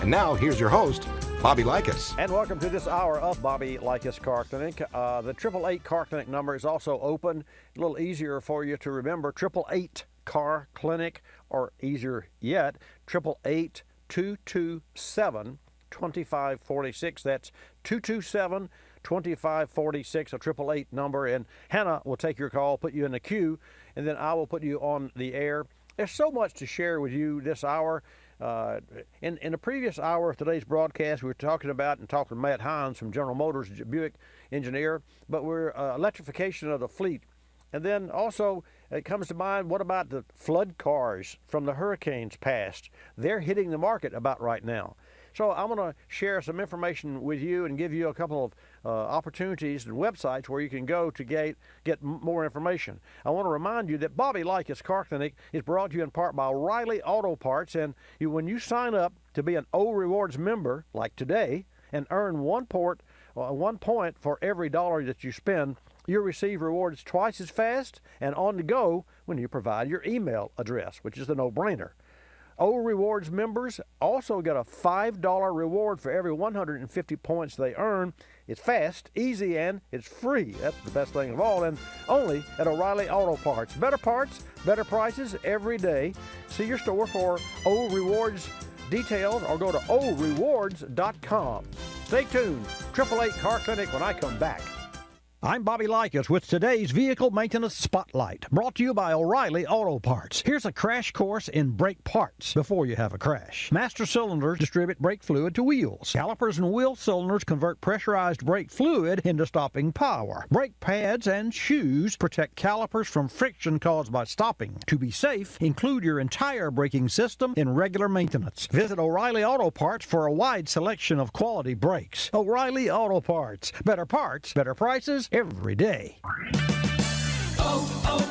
And now, here's your host, Bobby Likis. And welcome to this hour of Bobby Likis Car Clinic. The 888 Car Clinic number is also open. A little easier for you to remember, 888 Car Clinic, or easier yet, 888-227-2546. That's 227-2546, a 888 number, and Hannah will take your call, put you in the queue, and then I will put you on the air. There's so much to share with you this hour. In the previous hour of today's broadcast, we were talking about and talking to Matt Hines from General Motors, Buick engineer, but we're electrification of the fleet. And then also, it comes to mind, what about the flood cars from the hurricanes past? They're hitting the market about right now. So I'm going to share some information with you and give you a couple of opportunities and websites where you can go to get more information. I want to remind you that Bobby Likis Car Clinic is brought to you in part by O'Reilly Auto Parts. And when you sign up to be an O Rewards member, like today, and earn 1 point for every dollar that you spend, you'll receive rewards twice as fast and on the go when you provide your email address, which is the no-brainer. O Rewards members also get a $5 reward for every 150 points they earn. It's fast, easy, and it's free. That's the best thing of all, and only at O'Reilly Auto Parts. Better parts, better prices every day. See your store for O Rewards details or go to orewards.com. Stay tuned. 888 Car Clinic when I come back. I'm Bobby Likis with today's Vehicle Maintenance Spotlight, brought to you by O'Reilly Auto Parts. Here's a crash course in brake parts before you have a crash. Master cylinders distribute brake fluid to wheels. Calipers and wheel cylinders convert pressurized brake fluid into stopping power. Brake pads and shoes protect calipers from friction caused by stopping. To be safe, include your entire braking system in regular maintenance. Visit O'Reilly Auto Parts for a wide selection of quality brakes. O'Reilly Auto Parts, better prices every day. O'Reilly.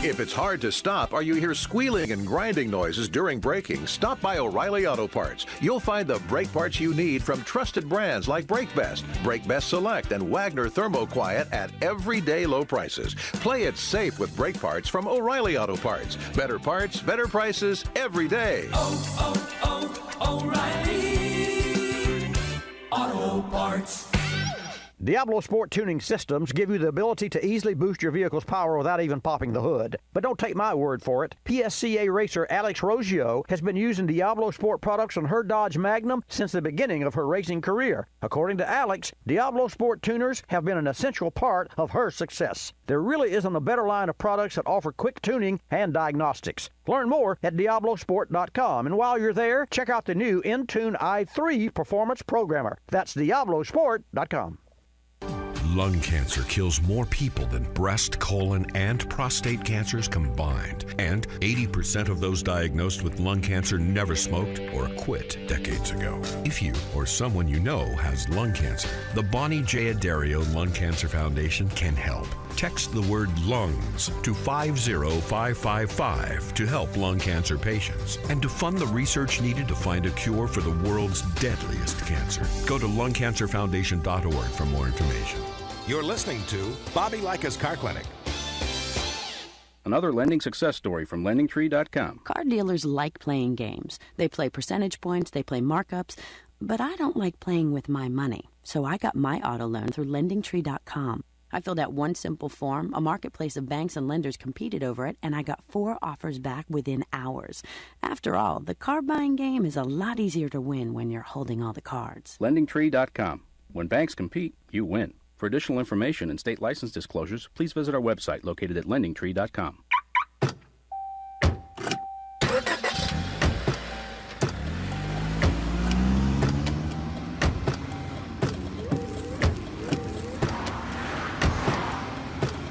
If it's hard to stop or you hear squealing and grinding noises during braking, stop by O'Reilly Auto Parts. You'll find the brake parts you need from trusted brands like BrakeBest Select, and Wagner Thermoquiet at everyday low prices. Play it safe with brake parts from O'Reilly Auto Parts. Better parts, better prices every day. O'Reilly Auto Parts. Diablo Sport tuning systems give you the ability to easily boost your vehicle's power without even popping the hood. But don't take my word for it. PSCA racer Alex Roggio has been using Diablo Sport products on her Dodge Magnum since the beginning of her racing career. According to Alex, Diablo Sport tuners have been an essential part of her success. There really isn't a better line of products that offer quick tuning and diagnostics. Learn more at DiabloSport.com. And while you're there, check out the new Intune i3 Performance Programmer. That's DiabloSport.com. Lung cancer kills more people than breast, colon, and prostate cancers combined. And 80% of those diagnosed with lung cancer never smoked or quit decades ago. If you or someone you know has lung cancer, the Bonnie J. Adario Lung Cancer Foundation can help. Text the word lungs to 50555 to help lung cancer patients and to fund the research needed to find a cure for the world's deadliest cancer. Go to lungcancerfoundation.org for more information. You're listening to Bobby Likis Car Clinic. Another lending success story from LendingTree.com. Car dealers like playing games. They play percentage points, they play markups, but I don't like playing with my money. So I got my auto loan through LendingTree.com. I filled out one simple form, a marketplace of banks and lenders competed over it, and I got 4 offers back within hours. After all, the car buying game is a lot easier to win when you're holding all the cards. LendingTree.com. When banks compete, you win. For additional information and state license disclosures, please visit our website located at LendingTree.com.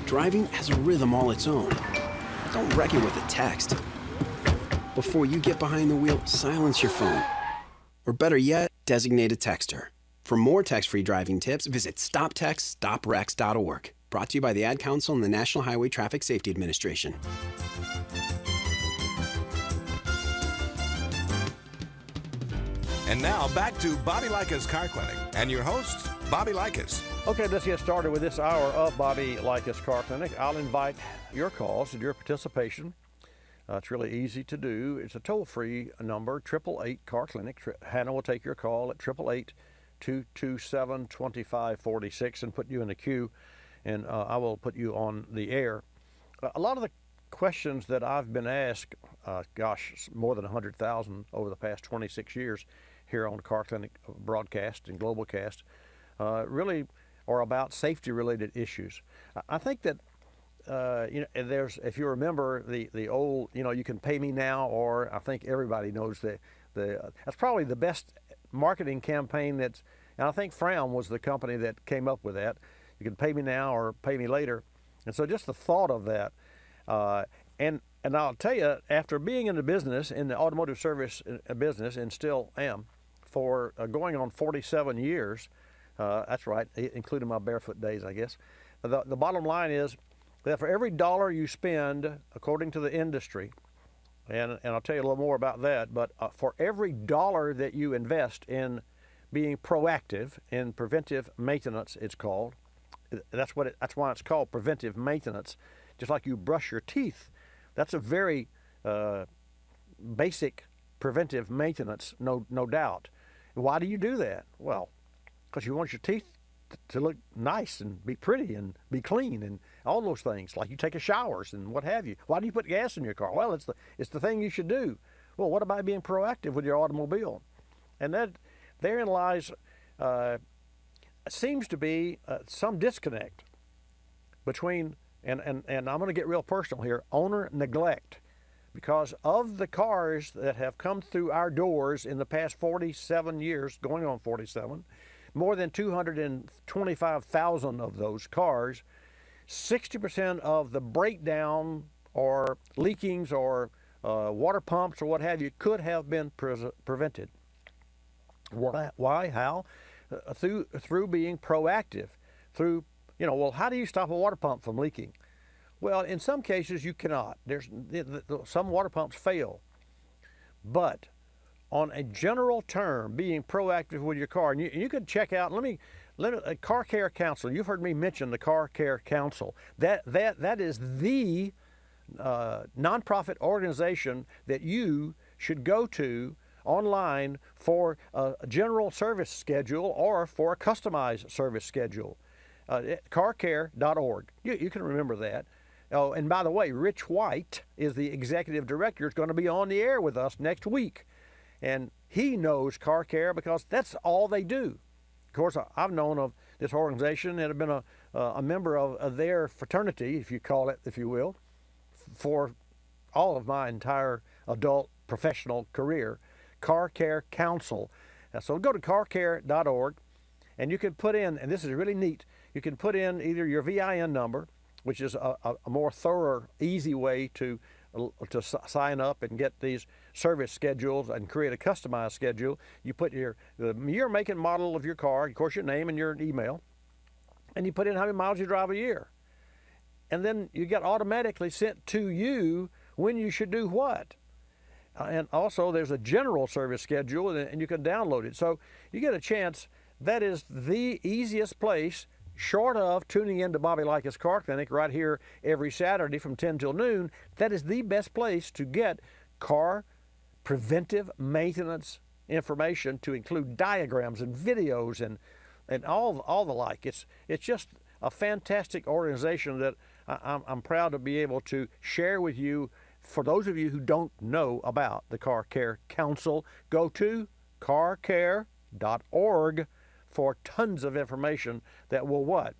Driving has a rhythm all its own. Don't wreck it with a text. Before you get behind the wheel, silence your phone. Or better yet, designate a texter. For more text-free driving tips, visit StopTextStopWrecks.org. Brought to you by the Ad Council and the National Highway Traffic Safety Administration. And now back to Bobby Likis Car Clinic and your host, Bobby Likis. Okay, let's get started with this hour of Bobby Likis Car Clinic. I'll invite your calls and your participation. It's really easy to do. It's a toll-free number, 888 Car Clinic. Hannah will take your call at 888-227-2546 and put you in the queue, and I will put you on the air. A lot of the questions that I've been asked, more than 100,000 over the past 26 years here on Car Clinic broadcast and Globalcast, really are about safety-related issues. I think that there's, if you remember the old, you can pay me now, or I think everybody knows that that's probably the best marketing campaign and I think Frown was the company that came up with that. You can pay me now or pay me later. And so just the thought of that, and I'll tell you, after being in the business, in the automotive service business, and still am, for going on 47 years, that's right, including my barefoot days, I guess, the bottom line is that for every dollar you spend, according to the industry, and I'll tell you a little more about that, but for every dollar that you invest in being proactive in preventive maintenance, it's called. That's why it's called preventive maintenance. Just like you brush your teeth, that's a very basic preventive maintenance, no doubt. Why do you do that? Well, because you want your teeth to look nice and be pretty and be clean and all those things. Like you take a showers and what have you. Why do you put gas in your car? Well, it's the thing you should do. Well, what about being proactive with your automobile? And that therein lies seems to be some disconnect between and I'm going to get real personal here, owner neglect. Because of the cars that have come through our doors in the past 47 years, going on 47, more than 225,000 of those cars, 60% of the breakdown or leakings or water pumps or what have you could have been prevented. Why? How? Through being proactive. Through, well, how do you stop a water pump from leaking? Well, in some cases you cannot. Some water pumps fail. But on a general term, being proactive with your car, and you could check out, Car Care Council. You've heard me mention the Car Care Council. That is the nonprofit organization that you should go to online for a general service schedule or for a customized service schedule. Carcare.org. You can remember that. Oh, and by the way, Rich White is the executive director. Is going to be on the air with us next week. And he knows Car Care because that's all they do. Of course, I've known of this organization and have been a member of their fraternity, if you call it, if you will, for all of my entire adult professional career. Car Care Council. So go to carcare.org and you can put in, and this is really neat, you can put in either your VIN number, which is a more thorough, easy way to sign up and get these service schedules and create a customized schedule. You put the year, make, and model of your car, of course your name and your email, and you put in how many miles you drive a year. and then you get automatically sent to you when you should do what. And also there's a general service schedule, and you can download it. So you get a chance. That is the easiest place, short of tuning in to Bobby Likis Car Clinic right here every Saturday from 10 till noon. That is the best place to get car preventive maintenance information, to include diagrams and videos and all the like. It's just a fantastic organization that I'm proud to be able to share with you. For those of you who don't know about the Car Care Council, go to carcare.org for tons of information that will what?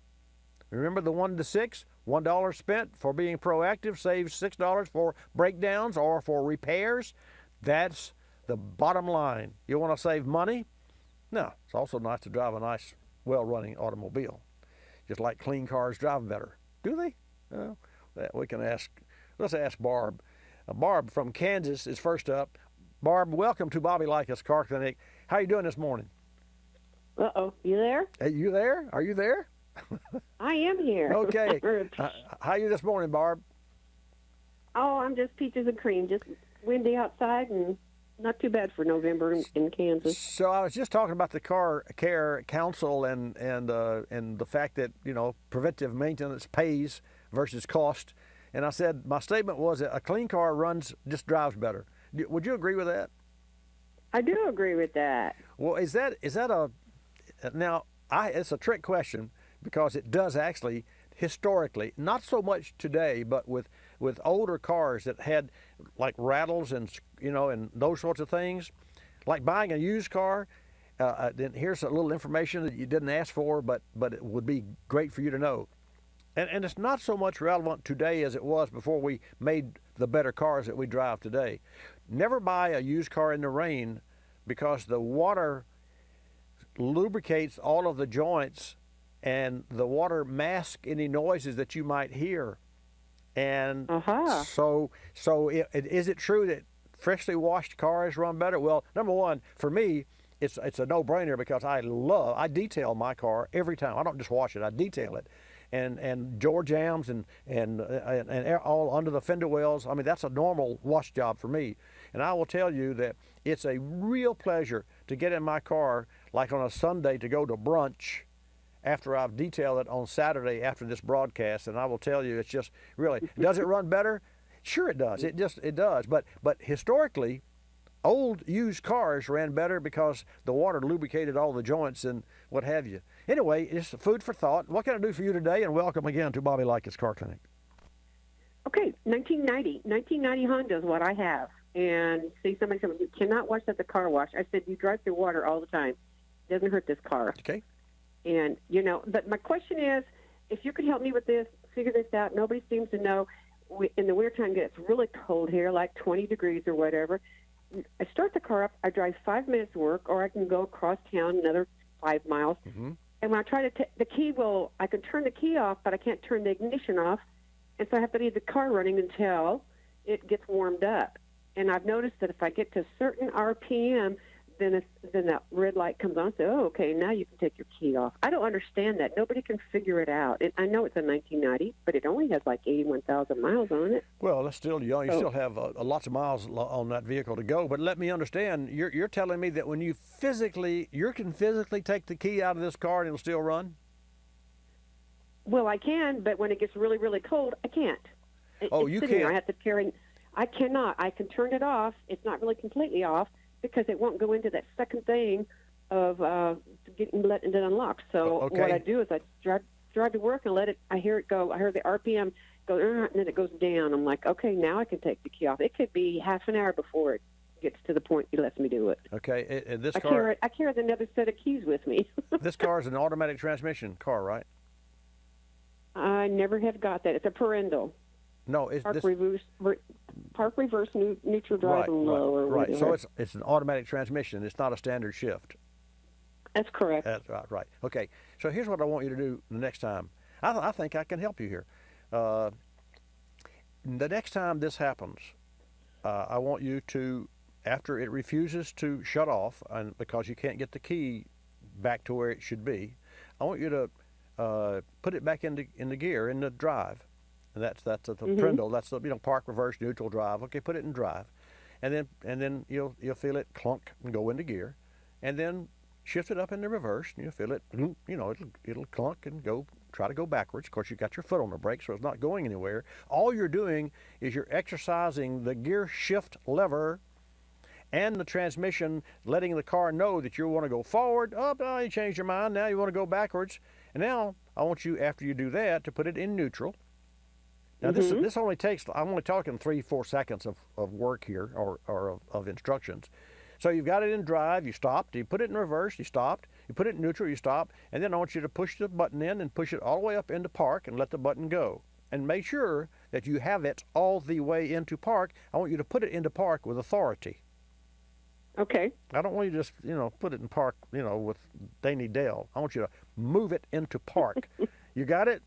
Remember the 1 to 6? $1 spent for being proactive saves $6 for breakdowns or for repairs. That's the bottom line. You want to save money? No, it's also nice to drive a nice, well-running automobile. Just like clean cars drive better. Do they? Well, we can ask. Let's ask Barb. Barb from Kansas is first up. Barb, welcome to Bobby Likis Car Clinic. How you doing this morning? Uh-oh, you there? Hey, you there? Are you there? I am here. Okay. How are you this morning, Barb? Oh, I'm just peaches and cream. Just windy outside and not too bad for November in Kansas. So I was just talking about the Car Care Council and the fact that, you know, preventive maintenance pays versus cost. And I said my statement was that a clean car just drives better. Would you agree with that? I do agree with that. Well, is that it's a trick question, because it does actually historically, not so much today, but with older cars that had like rattles and those sorts of things, like buying a used car. Then here's a little information that you didn't ask for, but it would be great for you to know. And it's not so much relevant today as it was before we made the better cars that we drive today. Never buy a used car in the rain, because the water lubricates all of the joints, and the water masks any noises that you might hear. And so is it true that freshly washed cars run better? Well, number one, for me, it's a no-brainer, because I detail my car every time. I don't just wash it, I detail it. And door jams and all under the fender wells. I mean, that's a normal wash job for me. And I will tell you that it's a real pleasure to get in my car, like on a Sunday, to go to brunch after I've detailed it on Saturday after this broadcast. And I will tell you, it's just really, does it run better? Sure it does. It does. But historically, old used cars ran better because the water lubricated all the joints and what have you. Anyway, it's food for thought. What can I do for you today? And welcome again to Bobby Likis Car Clinic. Okay, 1990 Honda is what I have. And see, somebody said, you cannot wash at the car wash. I said, you drive through water all the time. It doesn't hurt this car. Okay. And, but my question is, if you could help me with this, figure this out. Nobody seems to know. In the wintertime, it gets really cold here, like 20 degrees or whatever. I start the car up, I drive 5 minutes to work, or I can go across town another 5 miles. Mm-hmm. And when I try to the key I can turn the key off, but I can't turn the ignition off. And so I have to leave the car running until it gets warmed up. And I've noticed that if I get to a certain RPM, then that red light comes on. So, okay, now you can take your key off. I don't understand that. Nobody can figure it out. And I know it's a 1990, but it only has like 81,000 miles on it. Well, that's still young. You still have lots of miles on that vehicle to go. But let me understand. You're telling me that when you can physically take the key out of this car and it'll still run? Well, I can, but when it gets really, really cold, I can't. You can't? I have to carry. I cannot. I can turn it off. It's not really completely off, because it won't go into that second thing of letting it unlock. So what I do is I drive to work and I hear it go. I hear the RPM go, and then it goes down. I'm like, okay, now I can take the key off. It could be half an hour before it gets to the point he lets me do it. Okay, and this car... I carry another set of keys with me. This car is an automatic transmission car, right? I never have got that. It's a parental. No, it's park reverse neutral drive and low or right. whatever. So it's an automatic transmission. It's not a standard shift. That's correct. That's right. Okay. So here's what I want you to do the next time. I think I can help you here. The next time this happens, I want you to, after it refuses to shut off, and because you can't get the key back to where it should be, I want you to put it back into gear, in the drive. And that's the Prindle. That's the park, reverse, neutral, drive. Okay, put it in drive, and then you'll feel it clunk and go into gear, and then shift it up into reverse, and you'll feel it. It'll clunk and try to go backwards. Of course, you got your foot on the brake, so it's not going anywhere. All you're doing is you're exercising the gear shift lever and the transmission, letting the car know that you want to go forward. Oh, no, you changed your mind. Now you want to go backwards. And now I want you, after you do that, to put it in neutral. Now this only takes, I'm only talking 3-4 seconds of work here, or of instructions. So you've got it in drive, you stopped, you put it in reverse, you stopped, you put it in neutral, you stopped, and then I want you to push the button in and push it all the way up into park and let the button go. And make sure that you have it all the way into park. I want you to put it into park with authority. Okay. I don't want you to just, put it in park, with Danny Dale. I want you to move it into park. You got it?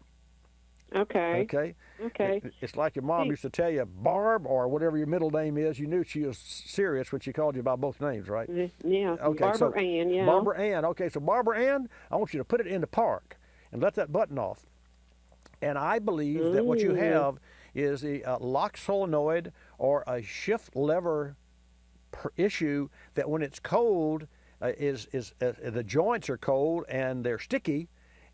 Okay. Okay. Okay. It's like your mom used to tell you, Barb, or whatever your middle name is. You knew she was serious when she called you by both names, right? Yeah. Okay, Barbara Ann, yeah. Barbara Ann. Okay, so Barbara Ann, I want you to put it into park and let that button off. And I believe that what you have is a lock solenoid or a shift lever issue that when it's cold, the joints are cold and they're sticky.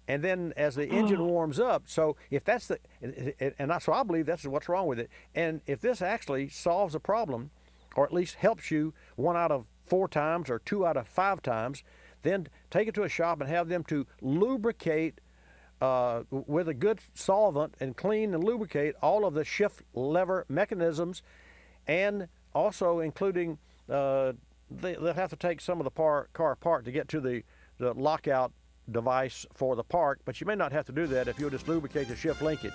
And then as the engine warms up, so if that's so I believe that's what's wrong with it. And if this actually solves a problem, or at least helps you 1 out of 4 times or 2 out of 5 times, then take it to a shop and have them to lubricate with a good solvent and clean and lubricate all of the shift lever mechanisms, and also including they'll have to take some of the car apart to get to the lockout device for the park, but you may not have to do that if you'll just lubricate the shift linkage.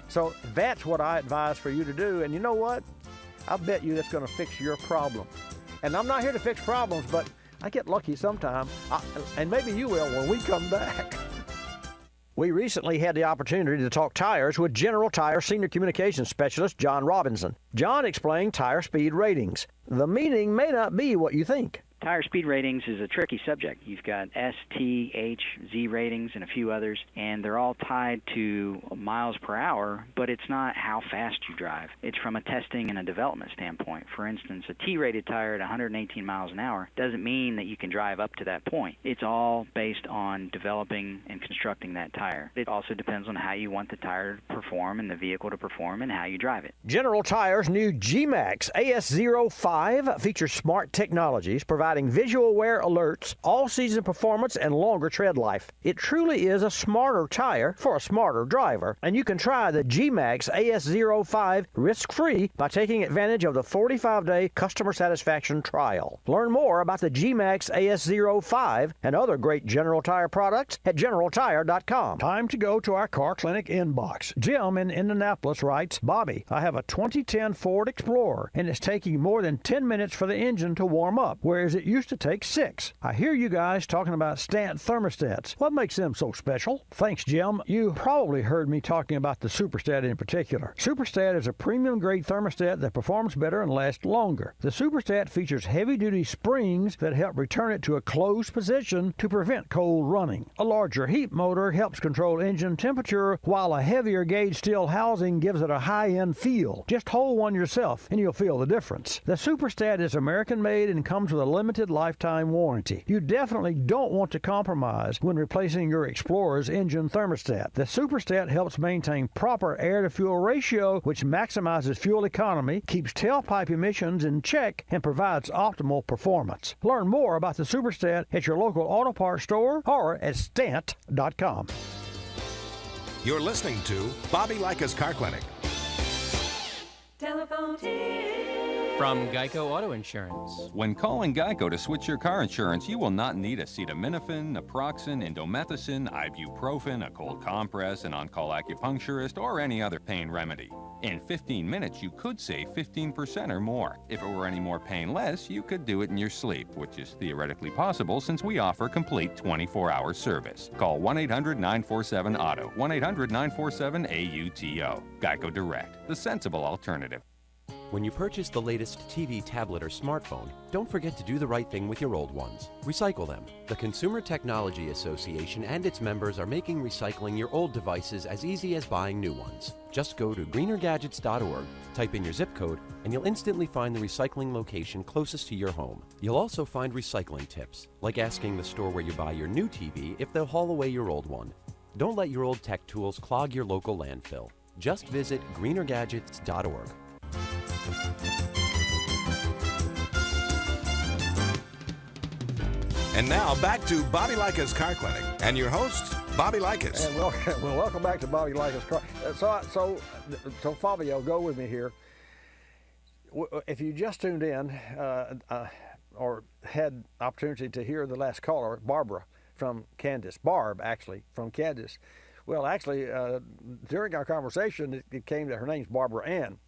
So that's what I advise for you to do, and you know what? I bet you that's going to fix your problem. And I'm not here to fix problems, but I get lucky sometimes, and maybe you will when we come back. We recently had the opportunity to talk tires with General Tire Senior Communications Specialist John Robinson. John explained tire speed ratings. The meaning may not be what you think. Tire speed ratings is a tricky subject. You've got S, T, H, Z ratings and a few others, and they're all tied to miles per hour, but it's not how fast you drive. It's from a testing and a development standpoint. For instance, a T-rated tire at 118 miles an hour doesn't mean that you can drive up to that point. It's all based on developing and constructing that tire. It also depends on how you want the tire to perform and the vehicle to perform and how you drive it. General Tire's new G-Max AS05 features smart technologies providing visual wear alerts, all-season performance, and longer tread life. It truly is a smarter tire for a smarter driver, and you can try the G-Max AS05 risk-free by taking advantage of the 45-day customer satisfaction trial. Learn more about the G-Max AS05 and other great General Tire products at GeneralTire.com. Time to go to our Car Clinic inbox. Jim in Indianapolis writes, Bobby, I have a 2010 Ford Explorer, and it's taking more than 10 minutes for the engine to warm up, whereas it used to take 6. I hear you guys talking about Stant thermostats. What makes them so special? Thanks, Jim. You probably heard me talking about the Superstat in particular. Superstat is a premium-grade thermostat that performs better and lasts longer. The Superstat features heavy-duty springs that help return it to a closed position to prevent cold running. A larger heat motor helps control engine temperature, while a heavier gauge steel housing gives it a high-end feel. Just hold one yourself, and you'll feel the difference. The Superstat is American-made and comes with a limited lifetime warranty. You definitely don't want to compromise when replacing your Explorer's engine thermostat. The Superstat helps maintain proper air-to-fuel ratio, which maximizes fuel economy, keeps tailpipe emissions in check, and provides optimal performance. Learn more about the Superstat at your local auto parts store or at stant.com. You're listening to Bobby Likis Car Clinic. Telephone tip. From Geico Auto Insurance. When calling Geico to switch your car insurance, you will not need acetaminophen, naproxen, indomethacin, ibuprofen, a cold compress, an on-call acupuncturist, or any other pain remedy. In 15 minutes, you could save 15% or more. If it were any more painless, you could do it in your sleep, which is theoretically possible since we offer complete 24-hour service. Call 1-800-947-AUTO, 1-800-947-AUTO. Geico Direct, the sensible alternative. When you purchase the latest TV, tablet, or smartphone, don't forget to do the right thing with your old ones. Recycle them. The Consumer Technology Association and its members are making recycling your old devices as easy as buying new ones. Just go to greenergadgets.org, type in your zip code, and you'll instantly find the recycling location closest to your home. You'll also find recycling tips, like asking the store where you buy your new TV if they'll haul away your old one. Don't let your old tech tools clog your local landfill. Just visit greenergadgets.org. And now back to Bobby Likis Car Clinic and your host, Bobby Likis. And welcome back to Bobby Likis Car. So Fabio, go with me here. If you just tuned in or had opportunity to hear the last caller, Barbara from Kansas, Barb actually from Kansas. Well, actually, during our conversation, it came that her name's Barbara Ann.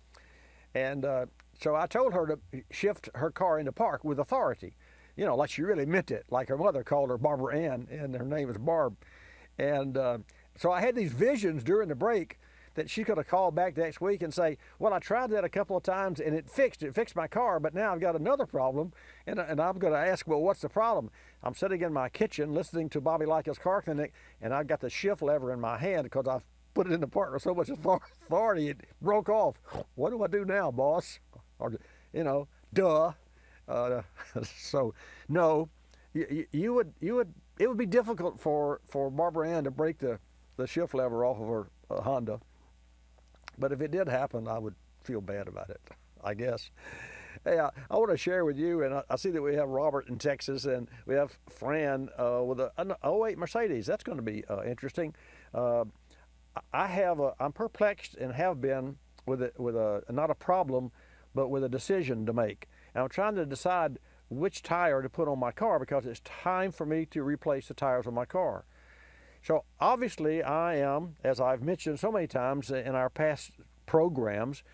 And so I told her to shift her car into park with authority. You know, like she really meant it, like her mother called her Barbara Ann, and her name is Barb. And so I had these visions during the break that she could have called back next week and say, well, I tried that a couple of times and it fixed my car, but now I've got another problem. And I'm going to ask, well, what's the problem? I'm sitting in my kitchen listening to Bobby Likis Car Clinic, and I've got the shift lever in my hand because I've put it in the park with so much authority, it broke off. What do I do now, boss? Or, you know, duh. So no, it would be difficult for Barbara Ann to break the shift lever off of her Honda. But if it did happen, I would feel bad about it, I guess. Hey, I want to share with you, and I see that we have Robert in Texas, and we have Fran with an 08 Mercedes. That's going to be interesting. I'm perplexed and have been with not a problem, but with a decision to make. And I'm trying to decide which tire to put on my car because it's time for me to replace the tires on my car. So obviously I am, as I've mentioned so many times in our past programs,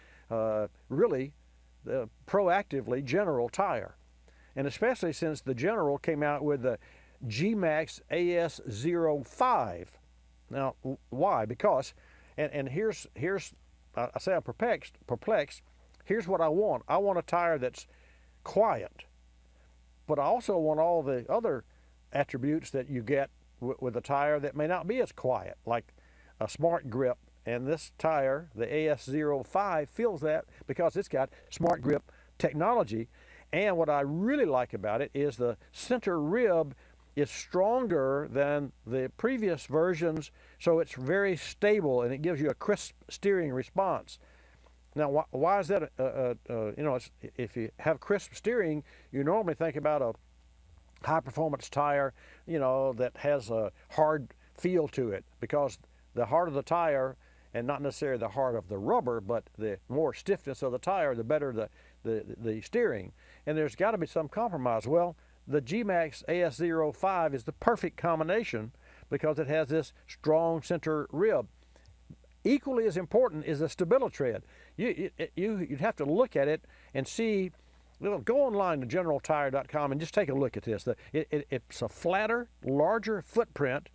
really proactively General Tire. And especially since the General came out with the G-Max AS05. Now, why? Because, and here's I say I'm perplexed. Here's what I want. I want a tire that's quiet, but I also want all the other attributes that you get with a tire that may not be as quiet, like a smart grip. And this tire, the AS05, feels that because it's got smart grip technology. And what I really like about it is the center rib is stronger than the previous versions, so it's very stable and it gives you a crisp steering response. Now, why is that? If you have crisp steering, you normally think about a high-performance tire, that has a hard feel to it, because the harder the tire, and not necessarily the hard of the rubber, but the more stiffness of the tire, the better the steering. And there's got to be some compromise. Well, the G-Max AS05 is the perfect combination because it has this strong center rib. Equally as important is the StabiliTread. You'd have to look at it and see. Go online to generaltire.com and just take a look at this. It's a flatter, larger footprint,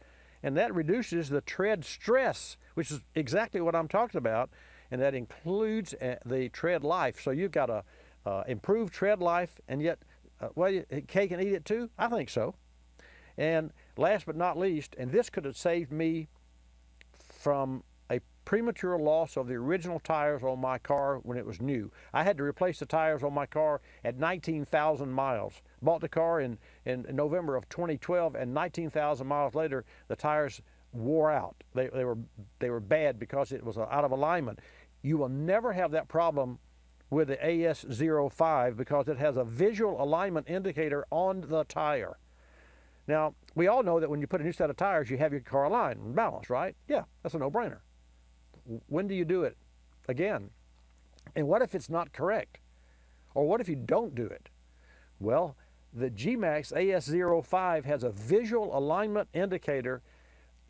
and that reduces the tread stress, which is exactly what I'm talking about, and that includes the tread life. So you've got a improved tread life, and yet, cake and eat it too? I think so. And last but not least, and this could have saved me from a premature loss of the original tires on my car when it was new. I had to replace the tires on my car at 19,000 miles. Bought the car in November of 2012, and 19,000 miles later, the tires wore out. They were bad because it was out of alignment. You will never have that problem with the AS05 because it has a visual alignment indicator on the tire. Now, we all know that when you put a new set of tires, you have your car aligned and balanced, right? Yeah, that's a no-brainer. When do you do it again? And what if it's not correct? Or what if you don't do it? Well, the G-Max AS05 has a visual alignment indicator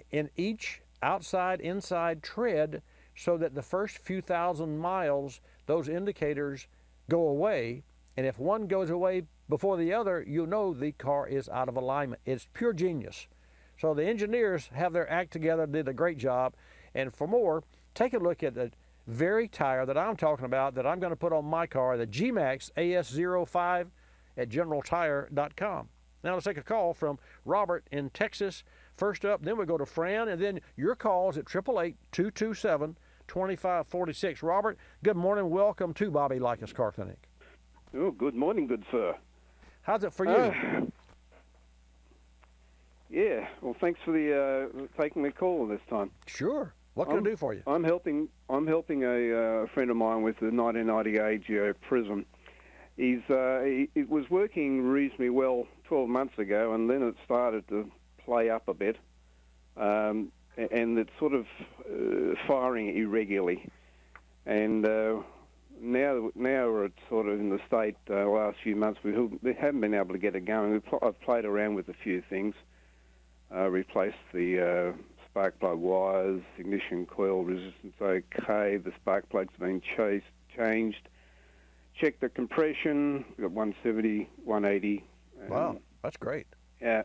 in each outside-inside tread so that the first few thousand miles, those indicators go away. And if one goes away before the other, you know the car is out of alignment. It's pure genius. So the engineers have their act together, did a great job. And for more, take a look at the very tire that I'm talking about that I'm going to put on my car, the G-Max AS05 at GeneralTire.com. Now let's take a call from Robert in Texas. First up, then we go to Fran, and then your calls at 888-227-2546. Robert, good morning. Welcome to Bobby Likis Car Clinic. Oh, good morning, good sir. How's it for you? Yeah, well, thanks for the taking the call this time. Sure. What can I do for you? I'm helping a friend of mine with the 1990 AGO Prism. It was working reasonably well 12 months ago, and then it started to play up a bit, and it's sort of firing irregularly. And now we're sort of in the state. Last few months we haven't been able to get it going. I've played around with a few things, replaced the spark plug wires, ignition coil resistance okay. The spark plug's been changed. Checked the compression. We got 170, 180. Wow, that's great. Yeah,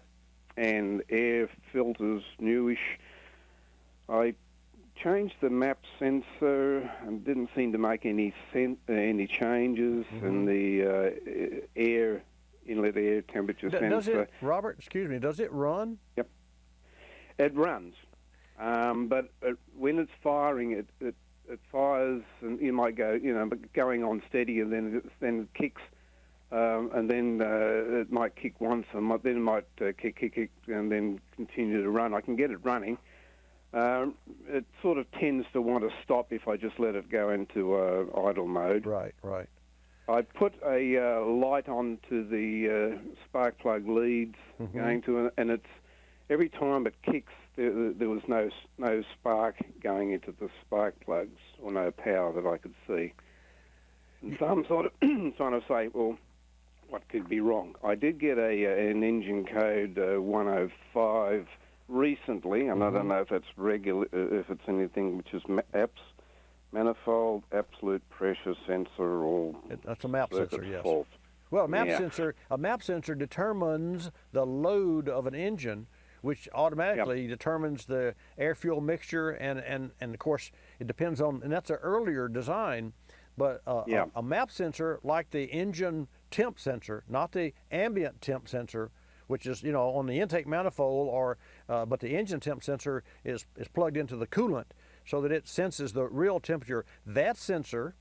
and air filters newish. I changed the map sensor and didn't seem to make any changes, and the inlet air temperature sensor. Does it, Robert? Excuse me. Does it run? Yep, it runs, but when it's firing, it fires, and you might go, but going on steady, and then it kicks, and then it might kick once, and then it might kick, and then continue to run. I can get it running. It sort of tends to want to stop if I just let it go into idle mode. Right. I put a light onto the spark plug leads going to it, and it's every time it kicks, there was no spark going into the spark plugs, or no power that I could see. And so I'm sort of trying to say, well, what could be wrong? I did get an engine code 105 recently, and I don't know if that's regular, if it's anything which is APS, manifold absolute pressure sensor, or that's a map sensor, yes. Fault. Well, a map sensor determines the load of an engine, which automatically determines the air-fuel mixture, and of course it depends on, and that's an earlier design, but a map sensor, like the engine temp sensor, not the ambient temp sensor, which is on the intake manifold, or but the engine temp sensor is plugged into the coolant so that it senses the real temperature. That sensor,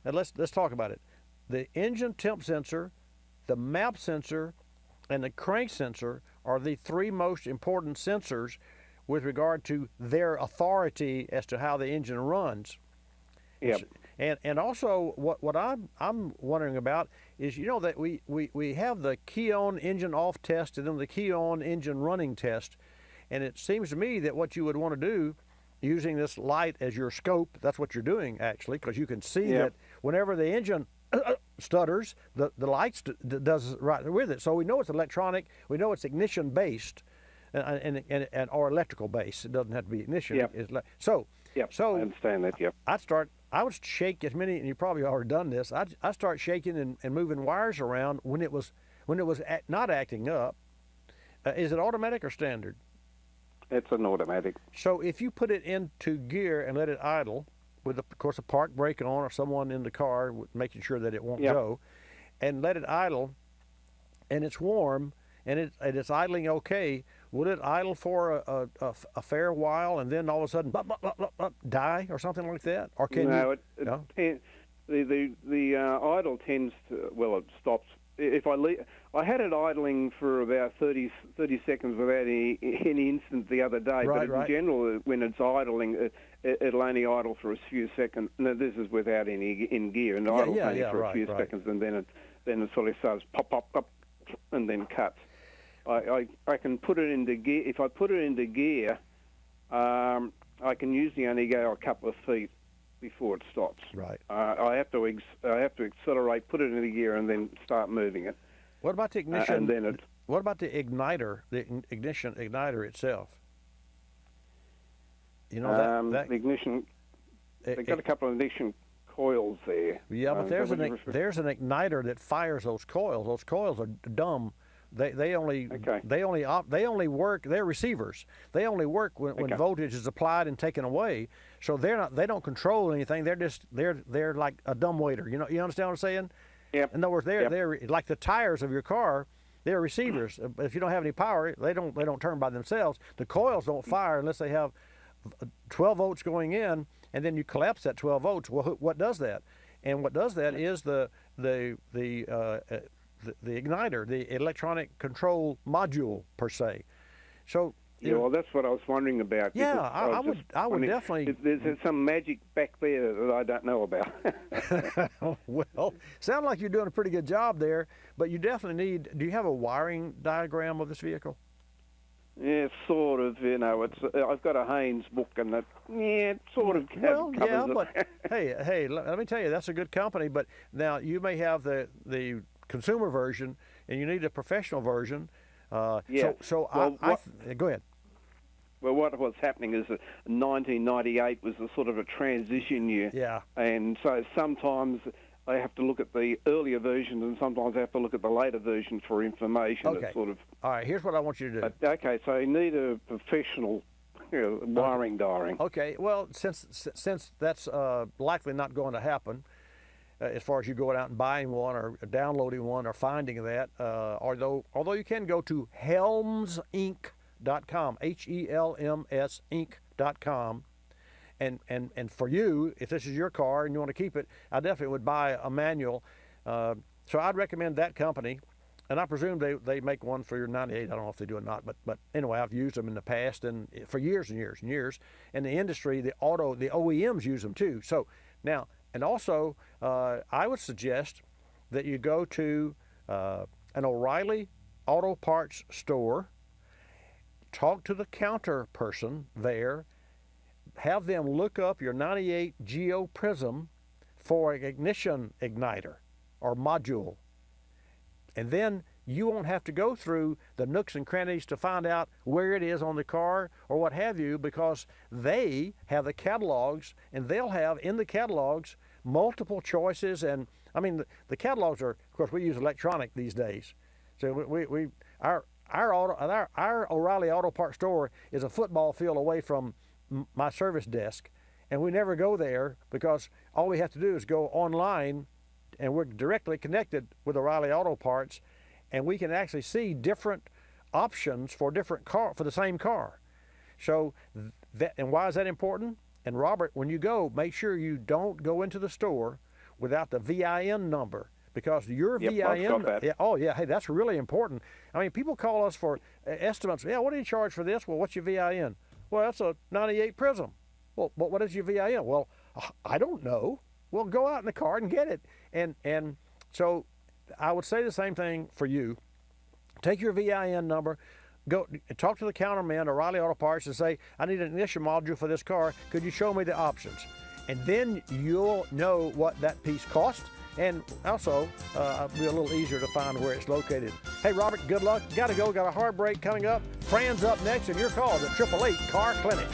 and let's talk about it. The engine temp sensor, the map sensor, and the crank sensor are the three most important sensors with regard to their authority as to how the engine runs. Yep. And also what I'm wondering about is, that we have the key on engine off test and then the key on engine running test, and it seems to me that what you would want to do using this light as your scope, that's what you're doing actually, because you can see that whenever the engine stutters, the light does right with it. So we know it's electronic, we know it's ignition based, and or electrical based. It doesn't have to be ignition. Yep. So I understand that. Yep. I would shake as many, and you probably already done this. I start shaking and moving wires around when it was not acting up. Is it automatic or standard? It's an automatic. So if you put it into gear and let it idle, with of course a park brake on, or someone in the car making sure that it won't go, and let it idle, and it's warm and it's idling okay, would it idle for a fair while and then all of a sudden die or something like that? Or can the idle tends to, it stops. If I had it idling for about 30 seconds without any incident the other day, but in general, when it's idling, it'll only idle for a few seconds. No, this is without any in gear, and idles only for a few seconds, and then it sort of starts pop, and then cuts. I can put it into gear. If I put it into gear, I can usually only go a couple of feet before it stops. Right. I have to accelerate, put it into gear, and then start moving it. What about the ignition? And then what about the igniter, the ignition igniter itself? The ignition. They've got a couple of ignition coils there. Yeah, but there's an igniter that fires those coils. Those coils are dumb. they only work. They're receivers. They only work when voltage is applied and taken away. So they don't control anything. They're like a dumbwaiter. You understand what I'm saying? Yep. In other words, they're like the tires of your car. They're receivers. If you don't have any power, they don't turn by themselves. The coils don't fire unless they have 12 volts going in, and then you collapse that 12 volts. Well, what does that? And what does that is the igniter, the electronic control module per se. So yeah, well, that's what I was wondering about. Yeah, I would definitely. There's some magic back there that I don't know about. Well, sounds like you're doing a pretty good job there, but you definitely need. Do you have a wiring diagram of this vehicle? Yeah, sort of. I've got a Haynes book, and that it sort of covers it. But hey, let me tell you, that's a good company. But now you may have the consumer version, and you need a professional version. Yeah. So go ahead. Well, what was happening is that 1998 was a sort of a transition year. Yeah. And so sometimes I have to look at the earlier versions, and sometimes I have to look at the later version for information. Okay. All right, here's what I want you to do. Okay, so you need a professional wiring diagram. Okay, well, since that's likely not going to happen, as far as you going out and buying one or downloading one or finding that, although you can go to helmsinc.com, HELMS Inc.com, and for you, if this is your car and you want to keep it, I definitely would buy a manual. So I'd recommend that company, and I presume they make one for your 98. I don't know if they do or not, but anyway, I've used them in the past and for years and years and years. And the industry, the OEMs use them too. So now, and also, I would suggest that you go to an O'Reilly Auto Parts store, talk to the counter person there, have them look up your 98 Geo Prism for an ignition igniter or module. And then you won't have to go through the nooks and crannies to find out where it is on the car or what have you, because they have the catalogs, and they'll have in the catalogs multiple choices. And I mean, the catalogs are, of course, we use electronic these days. So our O'Reilly Auto Parts store is a football field away from my service desk, and we never go there because all we have to do is go online, and we're directly connected with O'Reilly Auto Parts, and we can actually see different options for the same car. So and why is that important? And Robert, when you go, make sure you don't go into the store without the VIN number, because your VIN. I've got that. Oh yeah, hey, that's really important. I mean, people call us for estimates. Yeah, what do you charge for this? Well, what's your VIN? Well, that's a 98 Prism. Well, but what is your VIN? Well, I don't know. Well, go out in the car and get it. And so I would say the same thing for you. Take your VIN number, go talk to the counterman, O'Reilly Auto Parts, and say, I need an ignition module for this car. Could you show me the options? And then you'll know what that piece costs. And also, it'll be a little easier to find where it's located. Hey, Robert, good luck. Got to go. Got a hard break coming up. Fran's up next, and your call at 888 Car Clinic.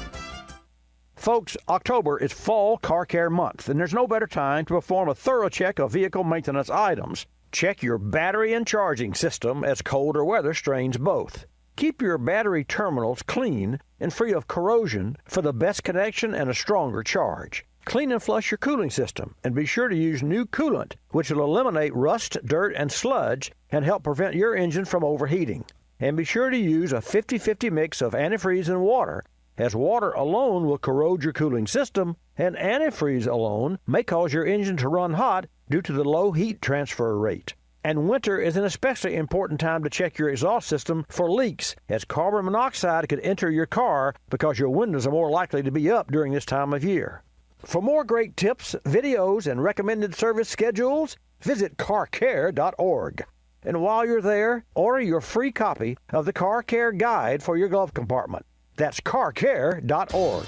Folks, October is Fall Car Care Month, and there's no better time to perform a thorough check of vehicle maintenance items. Check your battery and charging system, as colder weather strains both. Keep your battery terminals clean and free of corrosion for the best connection and a stronger charge. Clean and flush your cooling system, and be sure to use new coolant, which will eliminate rust, dirt, and sludge and help prevent your engine from overheating. And be sure to use a 50-50 mix of antifreeze and water, as water alone will corrode your cooling system, and antifreeze alone may cause your engine to run hot due to the low heat transfer rate. And winter is an especially important time to check your exhaust system for leaks, as carbon monoxide could enter your car because your windows are more likely to be up during this time of year. For more great tips, videos, and recommended service schedules, visit carcare.org. And while you're there, order your free copy of the Car Care Guide for your glove compartment. That's carcare.org.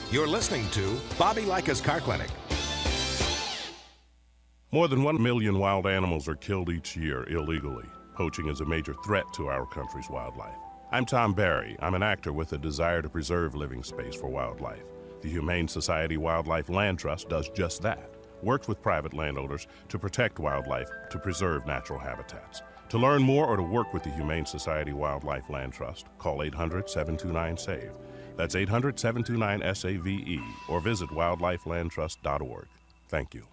You're listening to Bobby Likis Car Clinic. More than 1 million wild animals are killed each year illegally. Poaching is a major threat to our country's wildlife. I'm Tom Barry. I'm an actor with a desire to preserve living space for wildlife. The Humane Society Wildlife Land Trust does just that, works with private landowners to protect wildlife, to preserve natural habitats. To learn more or to work with the Humane Society Wildlife Land Trust, call 800-729-SAVE. That's 800-729-SAVE, or visit wildlifelandtrust.org. Thank you.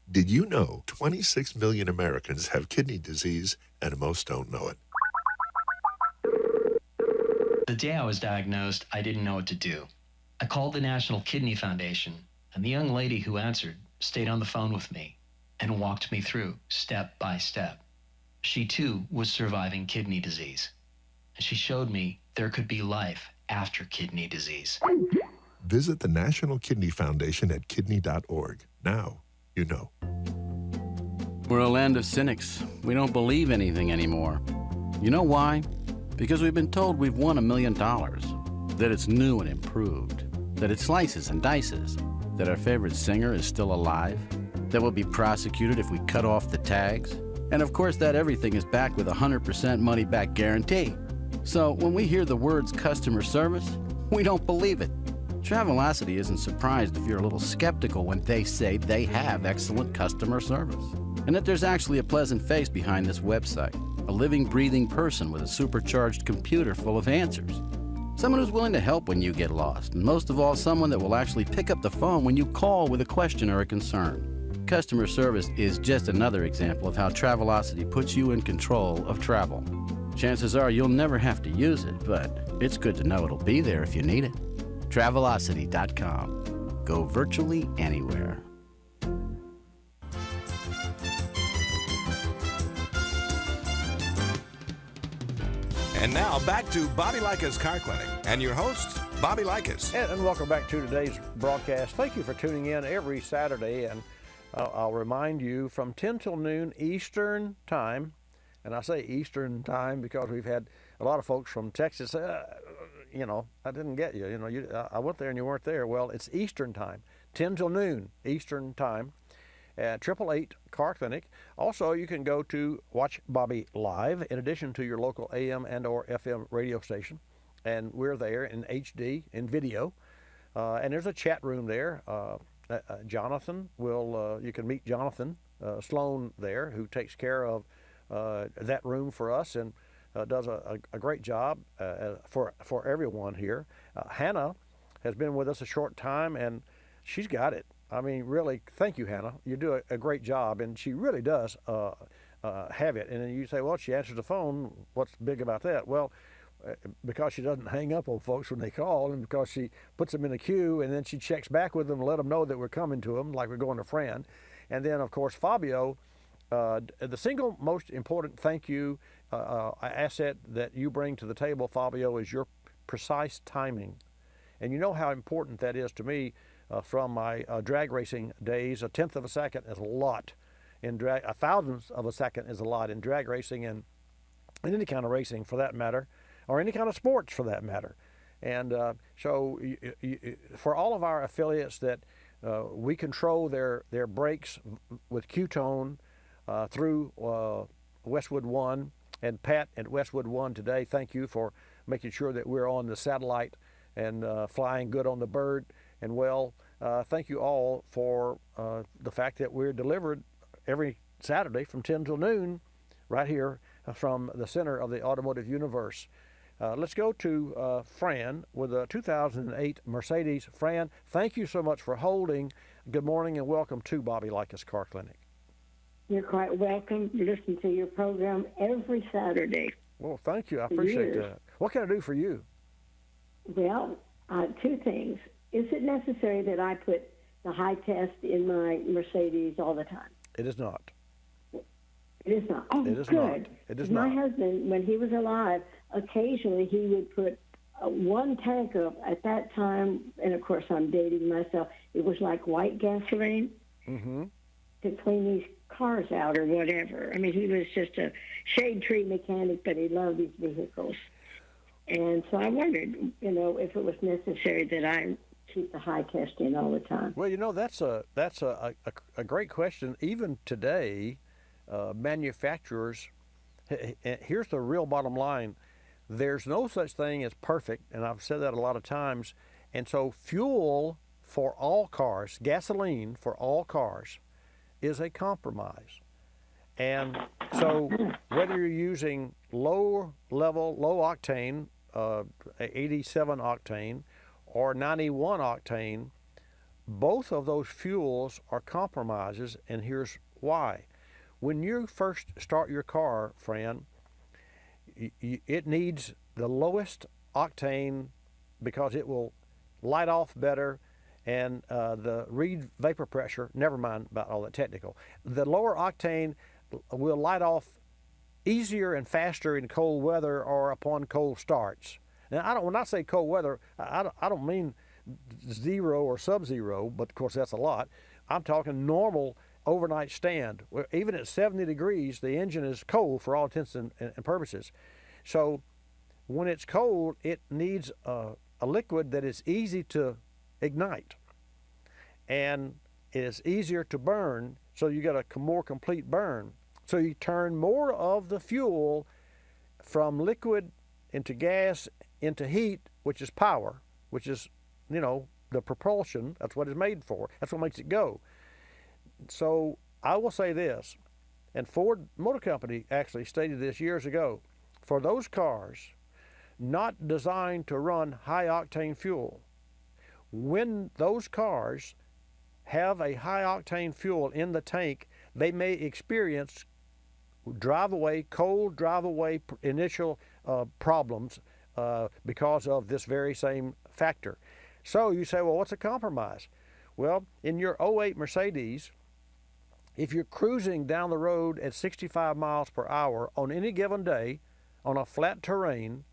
Did you know 26 million Americans have kidney disease and most don't know it? The day I was diagnosed, I didn't know what to do. I called the National Kidney Foundation, and the young lady who answered stayed on the phone with me and walked me through step by step. She too was surviving kidney disease. And she showed me there could be life after kidney disease. Visit the National Kidney Foundation at kidney.org. Now, you know. We're a land of cynics. We don't believe anything anymore. You know why? Because we've been told we've won $1 million, that it's new and improved, that it slices and dices, that our favorite singer is still alive, that we'll be prosecuted if we cut off the tags, and of course that everything is backed with a 100% money-back guarantee. So when we hear the words customer service, we don't believe it. Travelocity isn't surprised if you're a little skeptical when they say they have excellent customer service, and that there's actually a pleasant face behind this website, a living, breathing person with a supercharged computer full of answers. Someone who's willing to help when you get lost, and most of all, someone that will actually pick up the phone when you call with a question or a concern. Customer service is just another example of how Travelocity puts you in control of travel. Chances are you'll never have to use it, but it's good to know it'll be there if you need it. Travelocity.com. Go virtually anywhere. And now back to Bobby Likis Car Clinic and your host, Bobby Likis. And welcome back to today's broadcast. Thank you for tuning in every Saturday. And I'll remind you from 10 till noon Eastern time. And I say Eastern time because we've had a lot of folks from Texas say, I didn't get you. I went there and you weren't there. Well, it's Eastern time, 10 till noon Eastern time at 888 Car Clinic. Also, you can go to watch Bobby live in addition to your local AM and or FM radio station. And we're there in HD, in video. And there's a chat room there. Jonathan you can meet Jonathan Sloan there, who takes care of that room for us and does a great job for everyone here. Hannah has been with us a short time, and she's got it. I mean, really, thank you, Hannah. You do a great job, and she really does have it. And then you say, well, she answers the phone. What's big about that? Well, because she doesn't hang up on folks when they call, and because she puts them in a queue, and then she checks back with them and let them know that we're coming to them, like we're going to Fran. And then, of course, Fabio, the single most important thank you asset that you bring to the table, Fabio, is your precise timing. And you know how important that is to me from my drag racing days. A tenth of a second is a lot in drag. A thousandth of a second is a lot in drag racing and in any kind of racing for that matter, or any kind of sports for that matter. And so for all of our affiliates that we control their brakes with Q-Tone through Westwood One, and Pat at Westwood One today, thank you for making sure that we're on the satellite and flying good on the bird. And well, thank you all for the fact that we're delivered every Saturday from 10 till noon right here from the center of the automotive universe. Let's go to Fran with a 2008 Mercedes. Fran, thank you so much for holding. Good morning and welcome to Bobby Likis Car Clinic. You're quite welcome. Listen to your program every Saturday. Well, thank you. I appreciate that. What can I do for you? Well, two things. Is it necessary that I put the high test in my Mercedes all the time? It is not. It is not. Oh, it is good. Not. It is my not. husband, when he was alive, occasionally he would put one tank of, at that time, and of course I'm dating myself, it was like white gasoline to clean these cars out or whatever. I mean, he was just a shade tree mechanic, but he loved these vehicles. And so I wondered, if it was necessary that I keep the high test in all the time. Well, that's a great question. Even today, manufacturers, here's the real bottom line. There's no such thing as perfect, and I've said that a lot of times. And so fuel for all cars, gasoline for all cars, is a compromise. And so whether you're using low level, low octane, 87 octane, or 91 octane, both of those fuels are compromises, and here's why. When you first start your car, Fran, it needs the lowest octane because it will light off better, and the read vapor pressure, never mind about all that technical. The lower octane will light off easier and faster in cold weather or upon cold starts. Now, when I say cold weather, I don't mean 0 or sub-zero, but of course that's a lot. I'm talking normal overnight stand. Where even at 70 degrees, the engine is cold for all intents and purposes. So when it's cold, it needs a liquid that is easy to ignite, and it is easier to burn, so you get a more complete burn. So you turn more of the fuel from liquid into gas into heat, which is power, which is, the propulsion. That's what it's made for. That's what makes it go. So I will say this, and Ford Motor Company actually stated this years ago, for those cars not designed to run high octane fuel, when those cars have a high octane fuel in the tank, they may experience cold drive away initial problems because of this very same factor. So you say, well, what's a compromise? Well, in your 08 Mercedes, if you're cruising down the road at 65 miles per hour on any given day on a flat terrain,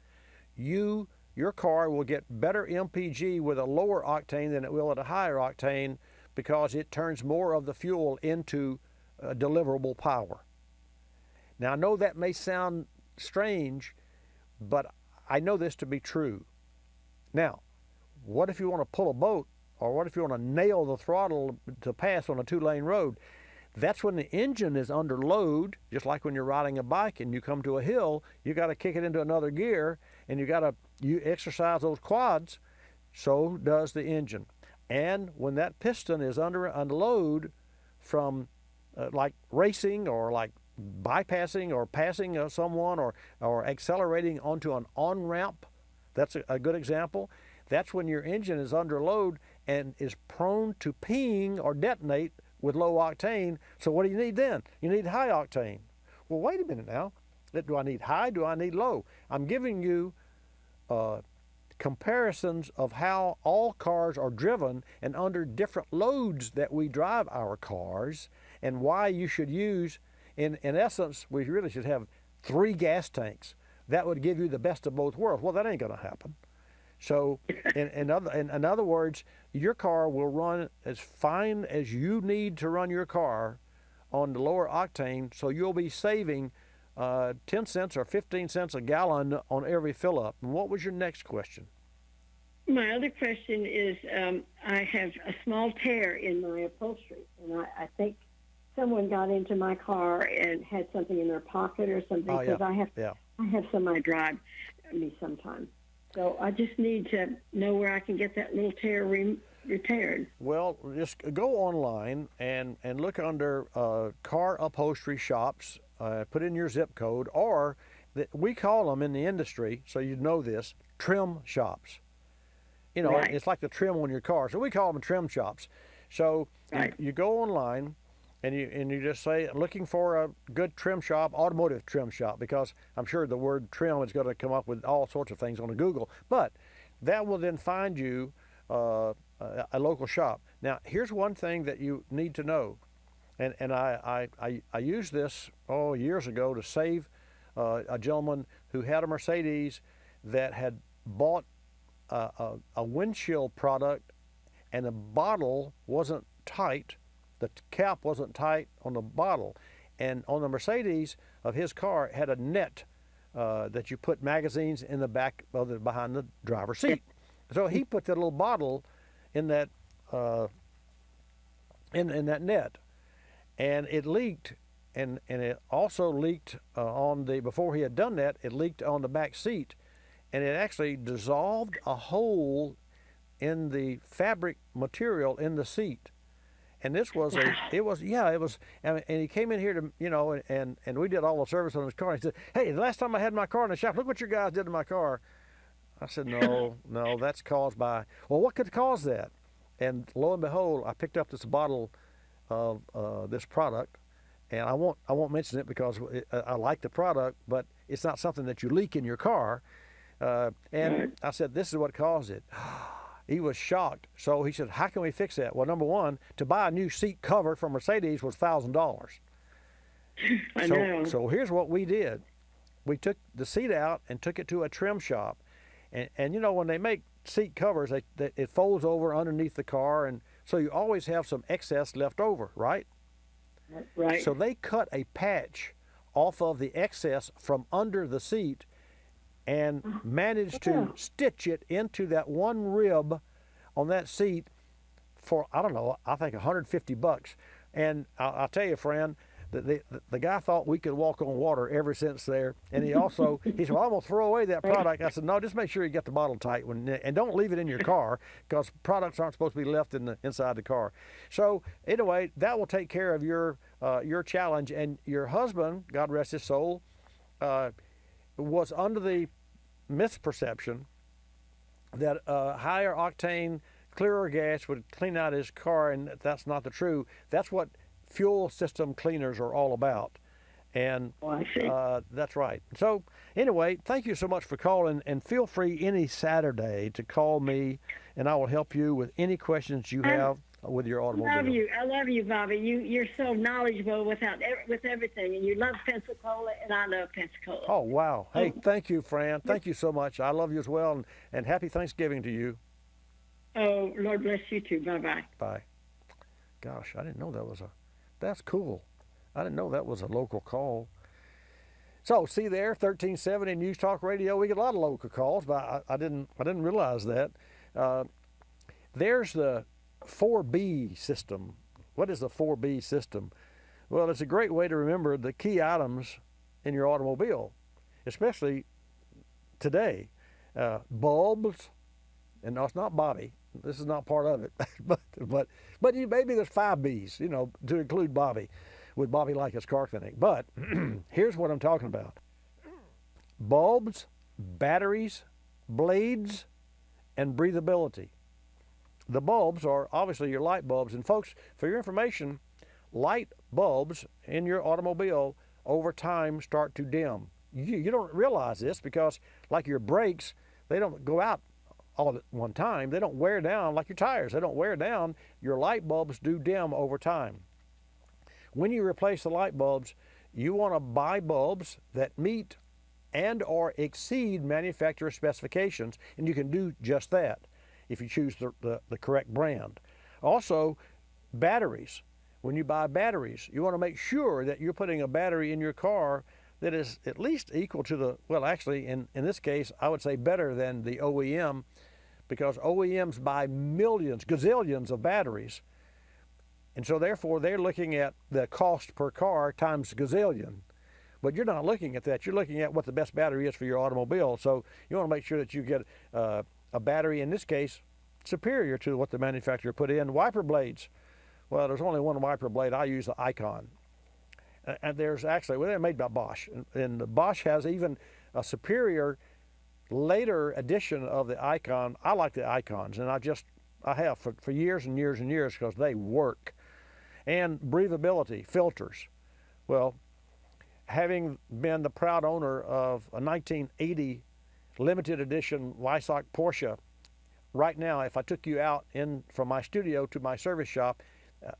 your car will get better MPG with a lower octane than it will at a higher octane, because it turns more of the fuel into deliverable power. Now, I know that may sound strange, but I know this to be true. Now, what if you want to pull a boat, or what if you want to nail the throttle to pass on a 2-lane road? That's when the engine is under load, just like when you're riding a bike and you come to a hill, you got to kick it into another gear, and you exercise those quads. So does the engine. And when that piston is under load from like racing, or like bypassing or passing someone, or accelerating onto an on-ramp, that's a good example. That's when your engine is under load and is prone to ping or detonate with low octane. So what do you need then? You need high octane. Well, wait a minute now. Do I need high? Do I need low? I'm giving you comparisons of how all cars are driven and under different loads that we drive our cars, and why you should use, in essence, we really should have 3 gas tanks. That would give you the best of both worlds. Well, that ain't going to happen. So in other words, your car will run as fine as you need to run your car on the lower octane, so you'll be saving 10 cents or 15 cents a gallon on every fill-up. And what was your next question? My other question is, I have a small tear in my upholstery, and I think someone got into my car and had something in their pocket or something, because I have somebody drive me sometimes. So I just need to know where I can get that little tear repaired. Well, just go online and look under car upholstery shops, put in your zip code, or we call them in the industry, so you know this, trim shops. Right. It's like the trim on your car, so we call them trim shops. So right. you go online, and you just say, looking for a good trim shop, automotive trim shop, because I'm sure the word trim is going to come up with all sorts of things on Google. But that will then find you a local shop. Now, here's one thing that you need to know, and I used this years ago to save a gentleman who had a Mercedes that had bought a windshield product, and the bottle wasn't tight. The cap wasn't tight on the bottle, and on the Mercedes of his car, it had a net that you put magazines in the back behind the driver's seat. So he put that little bottle in that in that net, and it leaked, and it also leaked before he had done that, it leaked on the back seat, and it actually dissolved a hole in the fabric material in the seat. And this was and he came in here to, and we did all the service on his car. He said, "Hey, the last time I had my car in the shop, look what your guys did to my car." I said, "No, that's caused by." Well, what could cause that? And lo and behold, I picked up this bottle of this product, and I won't mention it because I like the product, but it's not something that you leak in your car. And I said, "This is what caused it." He was shocked. So he said, "How can we fix that?" Well, number one, to buy a new seat cover from Mercedes was $1,000. I know. So here's what we did. We took the seat out and took it to a trim shop. And when they make seat covers, it folds over underneath the car, and so you always have some excess left over, right? Right. So they cut a patch off of the excess from under the seat and managed to stitch it into that one rib on that seat for, I don't know, I think $150. And I'll tell you, friend, the guy thought we could walk on water ever since there. And he said, "Well, I'm going to throw away that product." I said, "No, just make sure you get the bottle tight and don't leave it in your car, because products aren't supposed to be left inside the car." So anyway, that will take care of your challenge. And your husband, God rest his soul, was under the misperception that higher octane, clearer gas would clean out his car, and that's not the truth. That's what fuel system cleaners are all about. And I see. That's right. So anyway, thank you so much for calling, and feel free any Saturday to call me, and I will help you with any questions you have with your automobile. I love you, Bobby. You're so knowledgeable with everything, and you love Pensacola, and I love Pensacola. Oh, wow. Hey, thank you, Fran. Thank you so much. I love you as well, and happy Thanksgiving to you. Oh, Lord bless you too. Bye-bye. Bye. Gosh, I didn't know that's cool. I didn't know that was a local call. So, see there, 1370 News Talk Radio. We get a lot of local calls, but I didn't realize that. There's the 4B system. What is the 4B system? Well, it's a great way to remember the key items in your automobile, especially today. Bulbs, and no, it's not Bobby. This is not part of it, but maybe there's 5 B's, to include Bobby, with Bobby Likis Car Clinic. But here's what I'm talking about: bulbs, batteries, blades, and breathability. The bulbs are obviously your light bulbs. And folks, for your information, light bulbs in your automobile over time start to dim. You don't realize this because, like your brakes, they don't go out all at one time. They don't wear down like your tires. They don't wear down. Your light bulbs do dim over time. When you replace the light bulbs, you want to buy bulbs that meet and or exceed manufacturer specifications, and you can do just that if you choose the correct brand. Also, batteries. When you buy batteries, you want to make sure that you're putting a battery in your car that is at least equal to actually, in this case, I would say better than the OEM, because OEMs buy millions, gazillions of batteries. And so therefore, they're looking at the cost per car times gazillion. But you're not looking at that. You're looking at what the best battery is for your automobile. So you want to make sure that you get a battery, in this case, superior to what the manufacturer put in. Wiper blades. Well, there's only one wiper blade. I use the Icon. And there's actually, they're made by Bosch. And Bosch has even a superior later edition of the Icon. I like the Icons, and I have for years and years and years, because they work. And breathability, filters. Well, having been the proud owner of a 1980 limited edition Weissach Porsche, right now, if I took you out from my studio to my service shop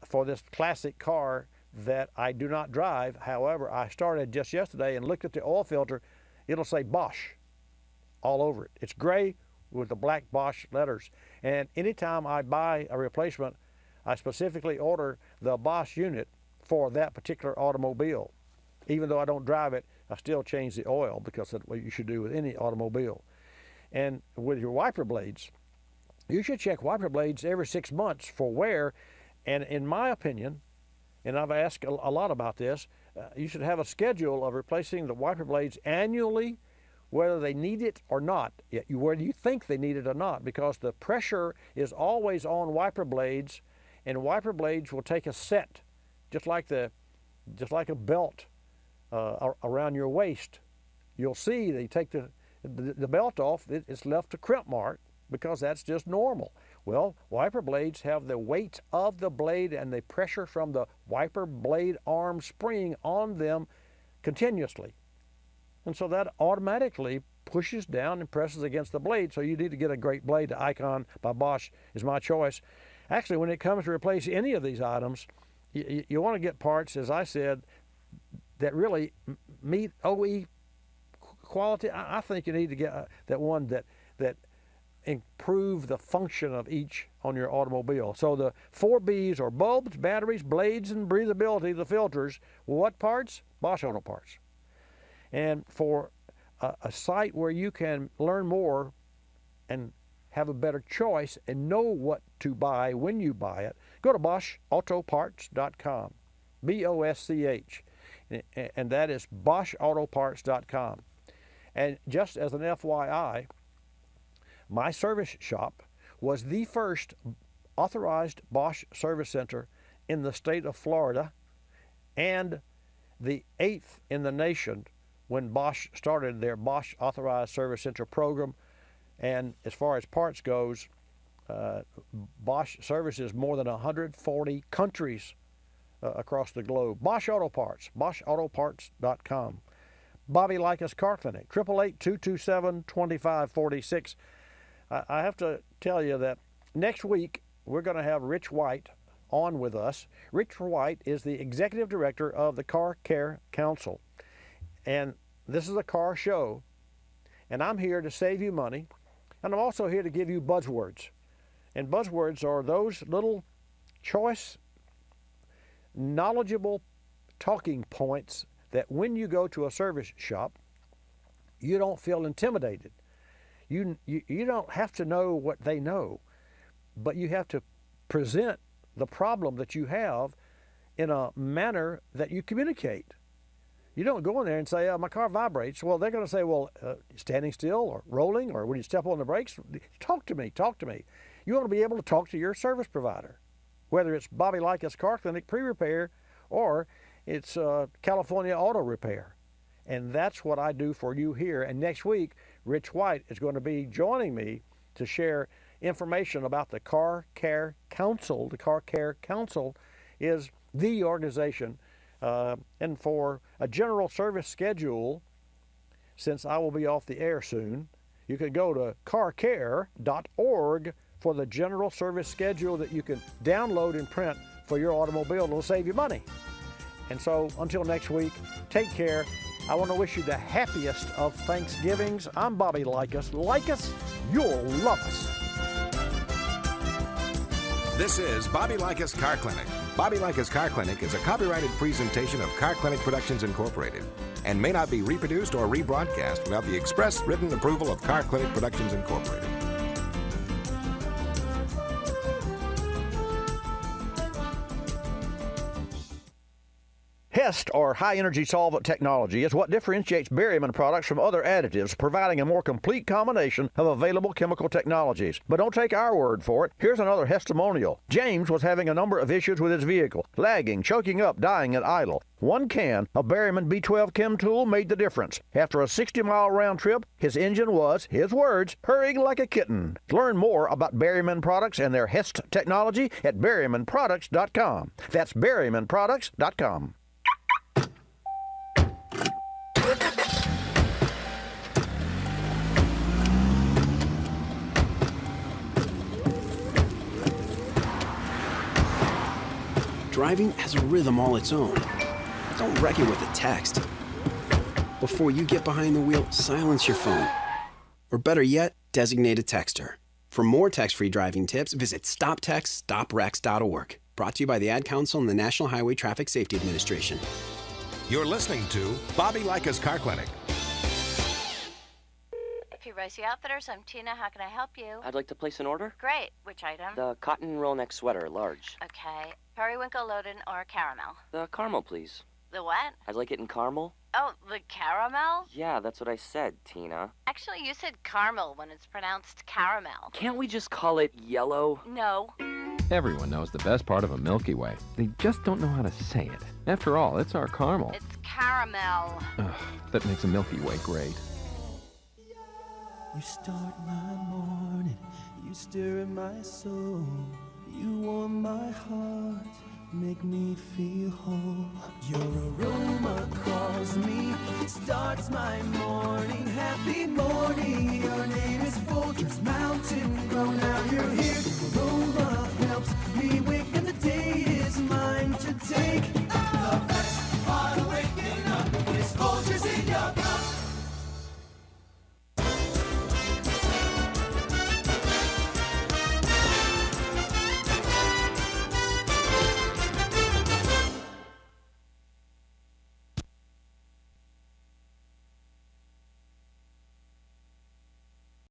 for this classic car that I do not drive, however, I started just yesterday and looked at the oil filter, it'll say Bosch all over it. It's gray with the black Bosch letters. And anytime I buy a replacement, I specifically order the Bosch unit for that particular automobile. Even though I don't drive it, I still change the oil, because that's what you should do with any automobile. And with your wiper blades, you should check wiper blades every 6 months for wear. And in my opinion, and I've asked a lot about this, you should have a schedule of replacing the wiper blades annually, whether they need it or not, whether you think they need it or not, because the pressure is always on wiper blades, And wiper blades will take a set, just like a belt around your waist. You'll see they take the belt off, it's left a crimp mark because that's just normal. Well, wiper blades have the weight of the blade and the pressure from the wiper blade arm spring on them continuously. And so that automatically pushes down and presses against the blade. So you need to get a great blade. The Icon by Bosch is my choice. Actually, when it comes to replace any of these items, you want to get parts, as I said, that really meet OE quality. I think you need to get that one that improve the function of each on your automobile. So the 4 Bs are bulbs, batteries, blades, and breathability, the filters. What parts? Bosch Auto Parts. And for a site where you can learn more and have a better choice and know what to buy when you buy it, go to BoschAutoparts.com, BOSCH, and that is BoschAutoparts.com. And just as an FYI, my service shop was the first authorized Bosch service center in the state of Florida and the 8th in the nation when Bosch started their Bosch Authorized Service Center program. And as far as parts goes, Bosch services more than 140 countries across the globe. Bosch Auto Parts, BoschAutoparts.com. Bobby Likis Car Clinic, 888-227-2546. I have to tell you that next week we're going to have Rich White on with us. Rich White is the executive director of the Car Care Council. And this is a car show, and I'm here to save you money, and I'm also here to give you buzzwords. And buzzwords are those little choice, knowledgeable talking points that when you go to a service shop, you don't feel intimidated. You don't have to know what they know, but you have to present the problem that you have in a manner that you communicate. You don't go in there and say, my car vibrates. Well, they're going to say, well, standing still or rolling or when you step on the brakes, talk to me. You want to be able to talk to your service provider, whether it's Bobby Likis Car Clinic pre-repair or it's California Auto Repair. And that's what I do for you here. And next week, Rich White is going to be joining me to share information about the Car Care Council. The Car Care Council is the organization. And for a general service schedule, since I will be off the air soon, you can go to carcare.org for the general service schedule that you can download and print for your automobile. It'll save you money. And so until next week, take care. I want to wish you the happiest of Thanksgivings. I'm Bobby Likis. Like us, you'll love us. This is Bobby Likis Car Clinic. Bobby Likis Car Clinic is a copyrighted presentation of Car Clinic Productions Incorporated and may not be reproduced or rebroadcast without the express written approval of Car Clinic Productions Incorporated. HEST, or high-energy solvent technology, is what differentiates Berryman products from other additives, providing a more complete combination of available chemical technologies. But don't take our word for it. Here's another testimonial. James was having a number of issues with his vehicle, lagging, choking up, dying at idle. One can of Berryman B12 Chem Tool made the difference. After a 60-mile round trip, his engine was, his words, purring like a kitten. Learn more about Berryman products and their HEST technology at BerrymanProducts.com. That's BerrymanProducts.com. Driving has a rhythm all its own. Don't wreck it with a text. Before you get behind the wheel, silence your phone. Or better yet, designate a texter. For more text-free driving tips, visit stoptextstoprex.org. Brought to you by the Ad Council and the National Highway Traffic Safety Administration. You're listening to Bobby Likis Car Clinic. Rossi Outfitters, I'm Tina. How can I help you? I'd like to place an order. Great. Which item? The cotton roll neck sweater, large. Okay. Periwinkle loaded or caramel? The caramel, please. The what? I'd like it in caramel. Oh, the caramel? Yeah, that's what I said, Tina. Actually, you said caramel when it's pronounced caramel. Can't we just call it yellow? No. Everyone knows the best part of a Milky Way. They just don't know how to say it. After all, it's our caramel. It's caramel. Ugh, that makes a Milky Way great. You start my morning, you stir in my soul, you warm my heart, make me feel whole. Your aroma calls me, starts my morning. Happy morning, your name is Folgers Mountain Grow. Now you're here, your aroma helps me wake